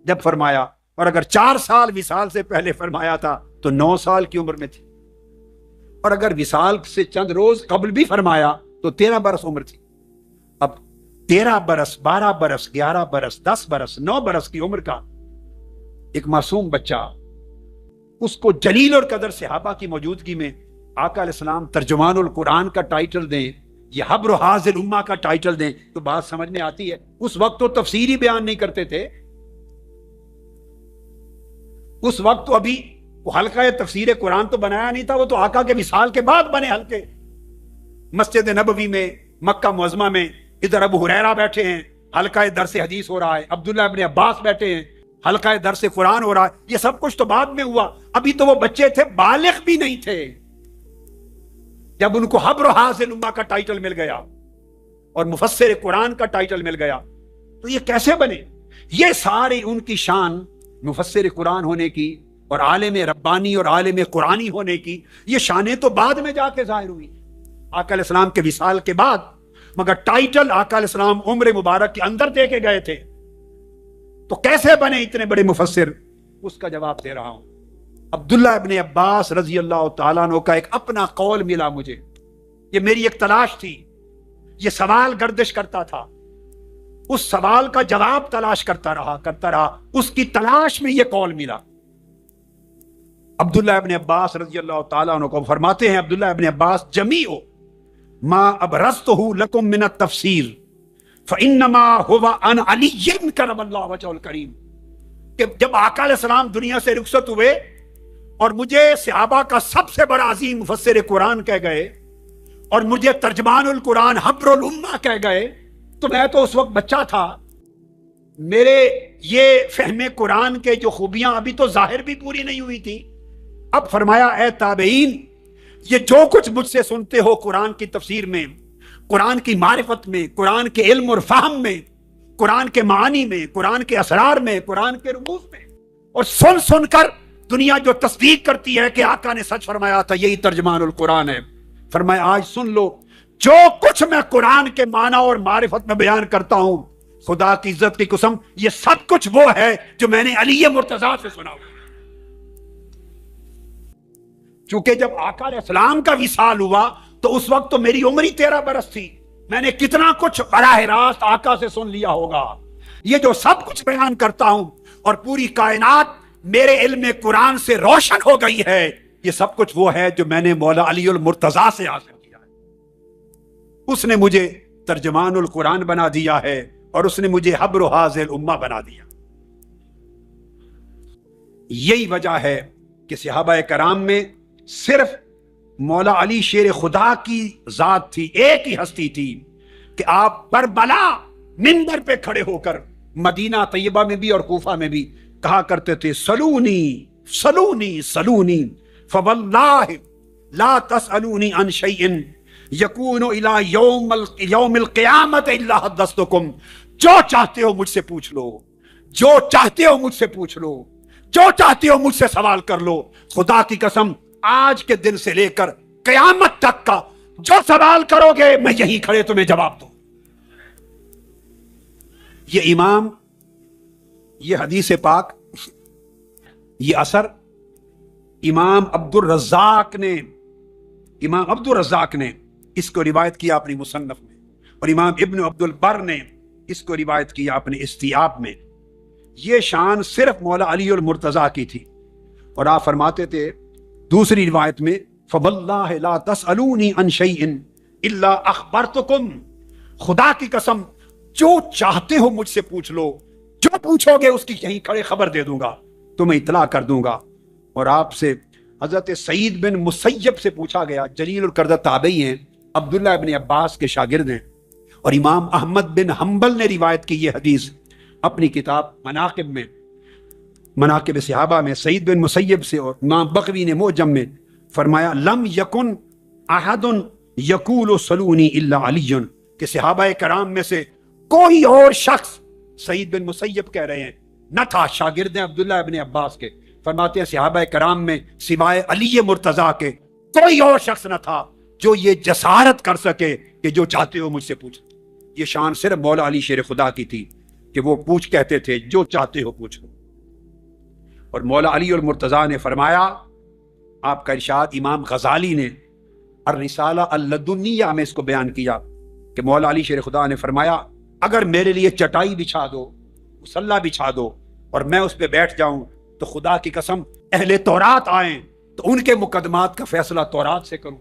جب فرمایا. اور اگر 4 سال وصال سے پہلے فرمایا تھا تو 9 سال کی عمر میں تھی. اور اگر وصال سے چند روز قبل بھی فرمایا تو 13 برس عمر تھی. اب 13 برس، 12 برس، 11 برس، 10 برس، 9 برس کی عمر کا ایک معصوم بچہ، اس کو جلیل اور قدر صحابہ کی موجودگی میں آقا علیہ السلام ترجمان القرآن کا ٹائٹل دیں، یہ حبر هذه الامہ کا ٹائٹل دیں تو بات سمجھ میں آتی ہے. اس وقت تو تفسیری بیان نہیں کرتے تھے، اس وقت تو ابھی وہ حلقہ تفسیر قرآن تو بنایا نہیں تھا، وہ تو آقا کے وصال کے بعد بنے حلقے. مسجد نبوی میں، مکہ معظمہ میں، ادھر ابو ہریرہ بیٹھے ہیں، حلقہ درس حدیث ہو رہا ہے، عبداللہ ابن عباس بیٹھے ہیں، حلقہ درس قرآن ہو رہا ہے. یہ سب کچھ تو بعد میں ہوا، ابھی تو وہ بچے تھے، بالغ بھی نہیں تھے جب ان کو حبر هذه الامہ کا ٹائٹل مل گیا اور مفسر قرآن کا ٹائٹل مل گیا. تو یہ کیسے بنے؟ یہ سارے ان کی شان مفسر قرآن ہونے کی اور عالم ربانی اور عالم قرآنی ہونے کی، یہ شانیں تو بعد میں جا کے ظاہر ہوئی آقا علیہ السلام کے وصال کے بعد. مگر ٹائٹل آقا علیہ السلام عمر مبارک کے اندر دے کے گئے تھے. تو کیسے بنے اتنے بڑے مفسر؟ اس کا جواب دے رہا ہوں. عبداللہ ابن عباس رضی اللہ تعالیٰ عنہ کا ایک اپنا قول ملا مجھے، یہ میری ایک تلاش تھی، یہ سوال گردش کرتا تھا، اس سوال کا جواب تلاش کرتا رہا، اس کی تلاش میں یہ قول ملا. عبداللہ ابن عباس رضی اللہ تعالیٰ عنہ کو فرماتے ہیں، عبداللہ ابن عباس جمیع ما ابرزتہ لکم من التفسیر فانما هو عن علی کرم اللہ وجہہ الکریم، کہ جب آقا علیہ السلام دنیا سے رخصت ہوئے اور مجھے صحابہ کا سب سے بڑا عظیم مفسر قرآن کہہ گئے اور مجھے ترجمان القرآن حبر الامہ کہہ گئے، تو میں تو اس وقت بچہ تھا، میرے یہ فہم قرآن کے جو خوبیاں ابھی تو ظاہر بھی پوری نہیں ہوئی تھی. اب فرمایا اے تابعین، یہ جو کچھ مجھ سے سنتے ہو قرآن کی تفسیر میں، قرآن کی معرفت میں، قرآن کے علم اور فہم میں، قرآن کے معانی میں، قرآن کے اسرار میں، قرآن کے رموز میں، اور سن سن کر دنیا جو تصدیق کرتی ہے کہ آقا نے سچ فرمایا تھا، یہی ترجمان القرآن ہے۔ فرمایا آج سن لو، جو کچھ میں قرآن کے معنی اور معرفت میں بیان کرتا ہوں، خدا کی عزت کی قسم یہ سب کچھ وہ ہے جو میں نے علی مرتضیٰ سے سنا ہوا۔ چونکہ جب آقا علیہ السلام کا وصال ہوا تو اس وقت تو میری عمر ہی 13 برس تھی، میں نے کتنا کچھ براہ راست آقا سے سن لیا ہوگا۔ یہ جو سب کچھ بیان کرتا ہوں اور پوری کائنات میرے علم قرآن سے روشن ہو گئی ہے، یہ سب کچھ وہ ہے جو میں نے مولا علی المرتضیٰ سے حاصل کیا ہے۔ اس نے مجھے ترجمان القرآن بنا دیا ہے اور اس نے مجھے حبر و حاضر الامہ بنا دیا۔ یہی وجہ ہے کہ صحابہ کرام میں صرف مولا علی شیر خدا کی ذات تھی، ایک ہی ہستی تھی کہ آپ کربلا منبر پہ کھڑے ہو کر مدینہ طیبہ میں بھی اور کوفہ میں بھی کہا کرتے تھے سلونی سلونی سلونی فواللہ لا تسألونی عن شیء یکون الی یوم القیامت الا حدثتکم۔ جو چاہتے ہو مجھ سے پوچھ لو، جو چاہتے ہو مجھ سے پوچھ لو، جو چاہتے ہو مجھ سے سوال کر لو، خدا کی قسم آج کے دن سے لے کر قیامت تک کا جو سوال کرو گے میں یہیں کھڑے تمہیں جواب دوں۔ یہ امام، یہ حدیث پاک، یہ اثر امام عبد الرزاق نے اس کو روایت کیا اپنی مصنف میں، اور امام ابن عبد البر نے اس کو روایت کیا اپنے استیاب میں۔ یہ شان صرف مولا علی المرتضیٰ کی تھی، اور آپ فرماتے تھے دوسری روایت میں فواللہ لا تسألونی عن شیء الا اخبرتکم، خدا کی قسم جو چاہتے ہو مجھ سے پوچھ لو، جو پوچھو گے اس کی یہیں کھڑے خبر دے دوں گا، تمہیں اطلاع کر دوں گا۔ اور آپ سے حضرت سعید بن مسیب سے پوچھا گیا، جلیل القدر تابعی ہیں، عبداللہ ابن عباس کے شاگرد ہیں، اور امام احمد بن حنبل نے روایت کی یہ حدیث اپنی کتاب مناقب میں، مناقب صحابہ میں، سعید بن مسیب سے، اور امام بغوی نے معجم میں فرمایا لم یکن احد یقول سلونی الا علی، کہ صحابہ کرام میں سے کوئی اور شخص، سعید بن مسیب کہہ رہے ہیں، نہ تھا، شاگرد ہیں عبداللہ ابن عباس کے، فرماتے ہیں صحابہ کرام میں سوائے علی مرتضیٰ کے کوئی اور شخص نہ تھا جو یہ جسارت کر سکے کہ جو چاہتے ہو مجھ سے پوچھ۔ یہ شان صرف مولا علی شیر خدا کی تھی کہ وہ پوچھ کہتے تھے جو چاہتے ہو پوچھ لو۔ اور مولا علی المرتضیٰ نے فرمایا، آپ کا ارشاد امام غزالی نے الرسالہ اللدنیہ میں اس کو بیان کیا کہ مولا علی شیر خدا نے فرمایا اگر میرے لیے چٹائی بچھا دو، مصلی بچھا دو، اور میں اس پہ بیٹھ جاؤں تو خدا کی قسم اہل تورات آئیں تو ان کے مقدمات کا فیصلہ تورات سے کروں،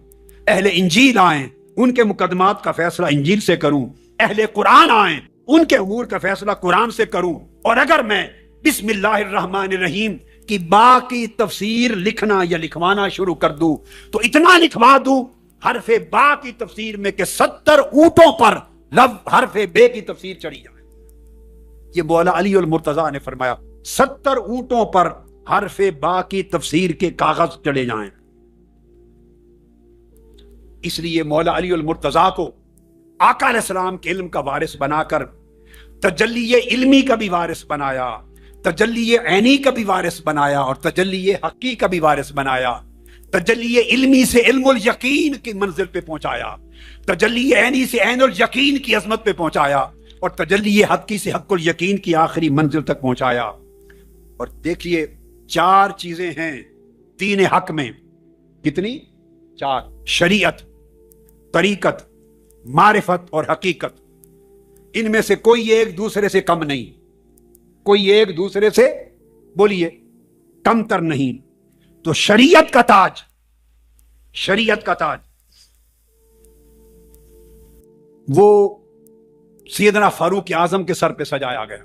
اہل انجیل آئیں ان کے مقدمات کا فیصلہ انجیل سے کروں، اہل قرآن آئیں ان کے امور کا فیصلہ قرآن سے کروں، اور اگر میں بسم اللہ الرحمن الرحیم کی با کی تفسیر لکھنا یا لکھوانا شروع کر دوں تو اتنا لکھوا دوں حرف با کی تفسیر میں کہ 70 اونٹوں پر حرف بے کی تفسیر چڑھی جائے۔ یہ مولا علی المرتضیٰ نے فرمایا 70 اونٹوں پر حرف با کی تفسیر کے کاغذ چڑھے جائیں۔ اس لیے مولا علی المرتضیٰ کو آقا علیہ السلام کے علم کا وارث بنا کر تجلی علمی کا بھی وارث بنایا، تجلی عینی کا بھی وارث بنایا، اور تجلی حقی کا بھی وارث بنایا۔ تجلی علمی سے علم الیقین کی منزل پہ پہنچایا، تجلی عینی سے عین الیقین کی عظمت پہ پہنچایا، اور تجلی حقی سے حق الیقین کی آخری منزل تک پہنچایا۔ اور دیکھیے 4 چیزیں ہیں دین حق میں، کتنی؟ 4، شریعت، طریقت، معرفت اور حقیقت۔ ان میں سے کوئی ایک دوسرے سے کم نہیں، کوئی ایک دوسرے سے بولیے کم تر نہیں۔ تو شریعت کا تاج، شریعت کا تاج وہ سیدنا فاروق اعظم کے سر پہ سجایا گیا۔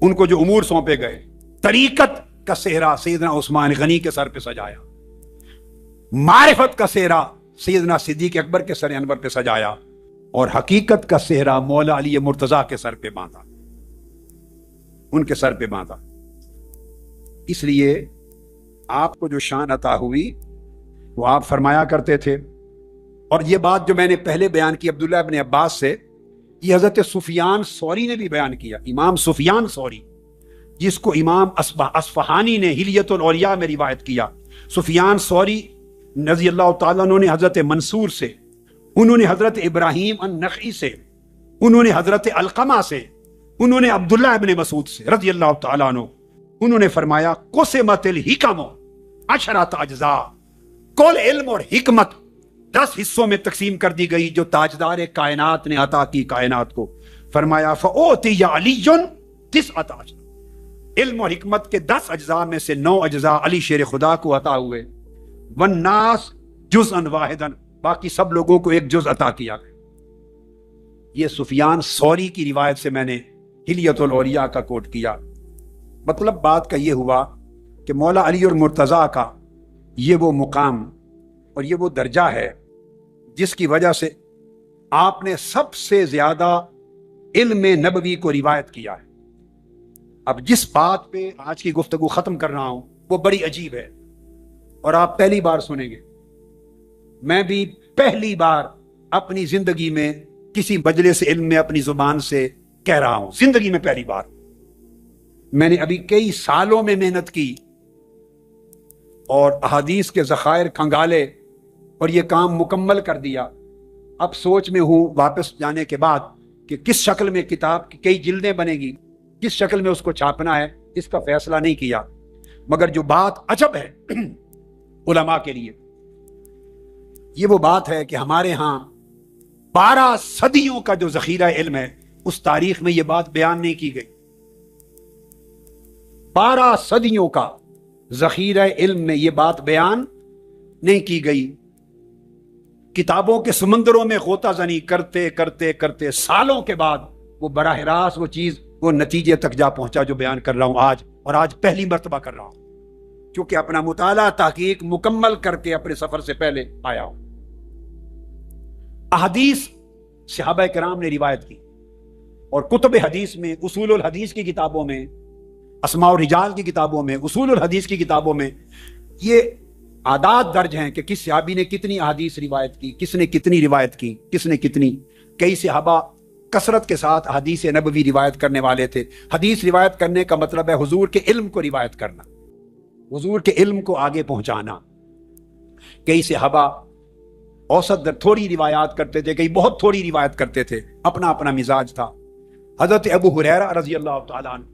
ان کو جو امور سونپے گئے، طریقت کا سہرا سیدنا عثمان غنی کے سر پہ سجایا، معرفت کا سہرا سیدنا صدیق اکبر کے سر انور پہ سجایا، اور حقیقت کا سہرا مولا علی مرتضیٰ کے سر پہ باندھا، ان کے سر پہ باندھا۔ اس لیے آپ کو جو شان عطا ہوئی وہ آپ فرمایا کرتے تھے، اور یہ بات جو میں نے پہلے بیان کی عبداللہ ابن عباس سے، یہ حضرت سفیان ثوری نے بھی بیان کیا، امام سفیان ثوری جس کو امام اصفہانی نے حلیت الاولیاء میں روایت کیا. سفیان ثوری رضی اللہ تعالیٰ عنہ نے حضرت منصور سے، انہوں نے حضرت ابراہیم النخعی سے، انہوں نے حضرت علقمہ سے، انہوں نے عبداللہ ابن مسعود سے رضی اللہ تعالیٰ عنہ، انہوں نے فرمایا قسمت الحکم 10 اجزاء، کل علم اور حکمت 10 حصوں میں تقسیم کر دی گئی جو تاجدار کائنات نے عطا کی کائنات کو. فرمایا فأوتي علی 9 اجزاء، علم اور حکمت کے 10 اجزاء میں سے 9 اجزاء علی شیر خدا کو عطا ہوئے. والناس جزءا واحدا، باقی سب لوگوں کو ایک جز عطا کیا گیا. یہ سفیان ثوری کی روایت سے میں نے حلیت الاولیاء کا کوٹ کیا. مطلب بات کا یہ ہوا کہ مولا علی اور مرتضیٰ کا یہ وہ مقام اور یہ وہ درجہ ہے جس کی وجہ سے آپ نے سب سے زیادہ علم نبوی کو روایت کیا ہے. اب جس بات پہ آج کی گفتگو ختم کر رہا ہوں وہ بڑی عجیب ہے اور آپ پہلی بار سنیں گے. میں بھی پہلی بار اپنی زندگی میں کسی مجلس علم میں اپنی زبان سے کہہ رہا ہوں، زندگی میں پہلی بار. میں نے ابھی کئی سالوں میں محنت کی اور احادیث کے ذخائر کھنگالے اور یہ کام مکمل کر دیا. اب سوچ میں ہوں واپس جانے کے بعد کہ کس شکل میں کتاب کی کئی جلدیں بنے گی، کس شکل میں اس کو چھاپنا ہے، اس کا فیصلہ نہیں کیا. مگر جو بات عجب ہے علماء کے لیے، یہ وہ بات ہے کہ ہمارے ہاں 12 صدیوں کا جو ذخیرہ علم ہے اس تاریخ میں یہ بات بیان نہیں کی گئی. 12 صدیوں کا ذخیرہ علم میں یہ بات بیان نہیں کی گئی. کتابوں کے سمندروں میں غوطہ زنی کرتے کرتے کرتے سالوں کے بعد وہ براہ راست وہ چیز وہ نتیجے تک جا پہنچا جو بیان کر رہا ہوں آج، اور آج پہلی مرتبہ کر رہا ہوں کیونکہ اپنا مطالعہ تحقیق مکمل کر کے اپنے سفر سے پہلے آیا ہوں. احادیث صحابہ کرام نے روایت کی اور کتب حدیث میں، اصول الحدیث کی کتابوں میں، اسماء الرجال کی کتابوں میں، اصول الحدیث کی کتابوں میں یہ اعداد درج ہیں کہ کس صحابی نے کتنی احادیث روایت کی، کس نے کتنی روایت کی، کس نے کتنی. کئی صحابہ کثرت کے ساتھ حدیث نبوی روایت کرنے والے تھے. حدیث روایت کرنے کا مطلب ہے حضور کے علم کو روایت کرنا، حضور کے علم کو آگے پہنچانا. کئی صحابہ اوسط تھوڑی روایات کرتے تھے، کئی بہت تھوڑی روایت کرتے تھے، اپنا اپنا مزاج تھا. حضرت ابو ہریرہ رضی اللہ تعالیٰ عنہ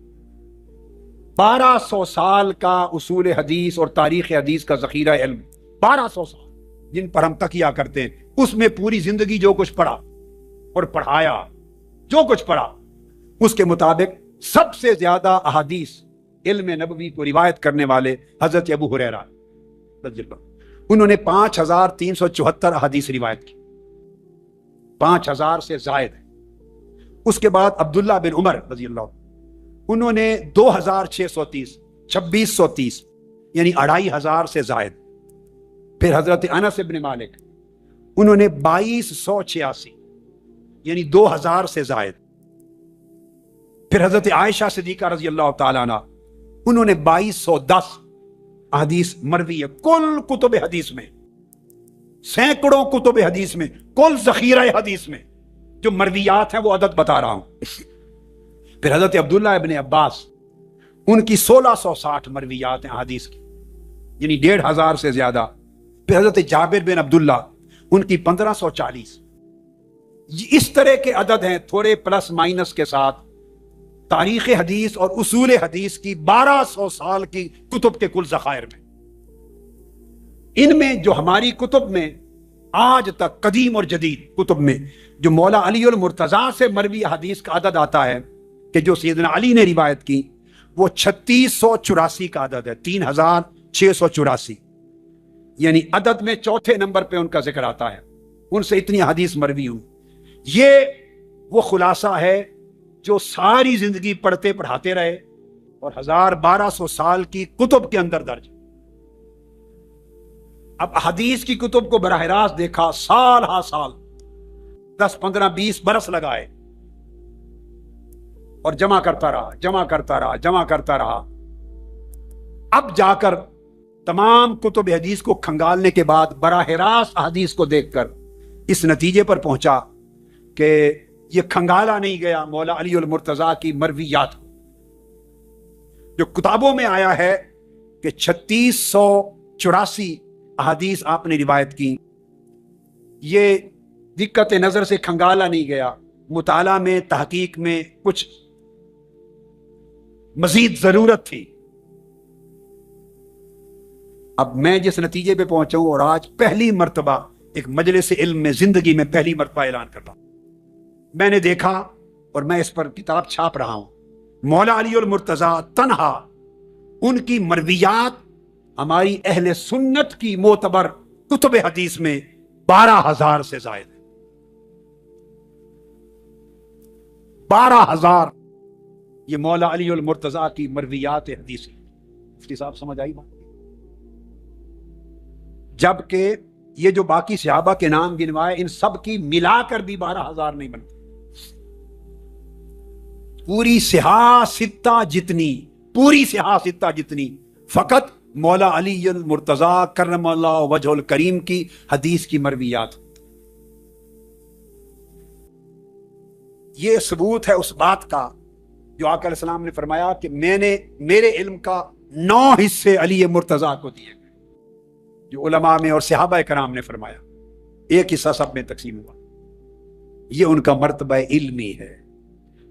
1200 سال کا اصول حدیث اور تاریخ حدیث کا ذخیرہ علم، 1200 سال جن پر ہم تکیہ کرتے ہیں، اس میں پوری زندگی جو کچھ پڑھا اور پڑھایا، جو کچھ پڑھا اس کے مطابق سب سے زیادہ احادیث علم نبوی کو روایت کرنے والے حضرت ابو ہریرہ رضی اللہ. انہوں نے 5374 احادیث روایت کی، 5000 سے زائد ہے. اس کے بعد عبداللہ بن عمر رضی اللہ، انہوں نے 2630، 2630 یعنی 2500 سے زائد. پھر حضرت انس بن مالک، انہوں نے 2286 یعنی 2000 سے زائد. پھر حضرت عائشہ صدیقہ رضی اللہ تعالیٰ عنہ، انہوں نے 2210 احادیث مروی ہے. کل کتب حدیث میں، سینکڑوں کتب حدیث میں، کل ذخیرہ حدیث میں جو مرویات ہیں وہ عدد بتا رہا ہوں. پھر حضرت عبداللہ ابن عباس، ان کی 1660 مرویات ہیں حدیث کی یعنی 1500 سے زیادہ. پھر حضرت جابر بن عبداللہ، ان کی 1540. اس طرح کے عدد ہیں تھوڑے پلس مائنس کے ساتھ تاریخ حدیث اور اصول حدیث کی 1200 سال کی کتب کے کل ذخائر میں. ان میں جو ہماری کتب میں آج تک قدیم اور جدید کتب میں جو مولا علی المرتضیٰ سے مروی حدیث کا عدد آتا ہے کہ جو سیدنا علی نے روایت کی، وہ 3684 کا عدد ہے، 3684 یعنی عدد میں چوتھے نمبر پہ ان کا ذکر آتا ہے. ان سے اتنی حدیث مروی ہوئی. یہ وہ خلاصہ ہے جو ساری زندگی پڑھتے پڑھاتے رہے اور 1200 سال کی کتب کے اندر درج. اب حدیث کی کتب کو براہ راست دیکھا، سال ہا سال 10 15 20 برس لگائے اور جمع کرتا رہا. اب جا کر تمام کتب حدیث کو کھنگالنے کے بعد براہ راست حدیث کو دیکھ کر اس نتیجے پر پہنچا کہ یہ کھنگالا نہیں گیا مولا علی المرتضیٰ کی مرویات. جو کتابوں میں آیا ہے کہ 3684 احادیث آپ نے روایت کی، یہ دقت نظر سے کھنگالا نہیں گیا، مطالعہ میں تحقیق میں کچھ مزید ضرورت تھی۔ اب میں جس نتیجے پہ پہنچا ہوں، اور آج پہلی مرتبہ ایک مجلس علم میں زندگی میں پہلی مرتبہ اعلان کر رہا ہوں، میں نے دیکھا اور میں اس پر کتاب چھاپ رہا ہوں، مولا علی المرتضیٰ تنہا ان کی مرویات ہماری اہل سنت کی معتبر کتب حدیث میں 12,000 سے زائد ہے۔ 12,000 یہ مولا علی المرتضیٰ کی مرویات حدیث۔ مفتی صاحب سمجھ آئی بات؟ جبکہ یہ جو باقی صحابہ کے نام گنوائے ان سب کی ملا کر بھی 12,000 نہیں بنتے۔ پوری صحاح ستہ جتنی فقط مولا علی المرتضیٰ کرم اللہ وجہ الکریم کی حدیث کی مرویات۔ یہ ثبوت ہے اس بات کا جو آقا علیہ السلام نے فرمایا کہ میں نے میرے علم کا 9 حصے علی مرتضیٰ کو دیے، جو علماء میں اور صحابہ کرام نے فرمایا، 1 حصہ سب میں تقسیم ہوا۔ یہ ان کا مرتبہ علمی ہے۔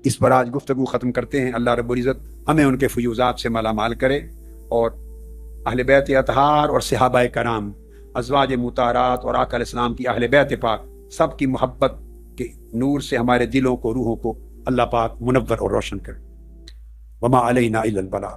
اس پر آج گفتگو ختم کرتے ہیں۔ اللہ رب العزت ہمیں ان کے فیوزات سے مالا مال کرے، اور اہل بیت اطہار اور صحابہ کرام، ازواج مطہرات اور آقا علیہ السلام کی اہل بیت پاک، سب کی محبت کے نور سے ہمارے دلوں کو، روحوں کو اللہ پاک منور اور روشن کرے۔ وما علینا الا البلاغ۔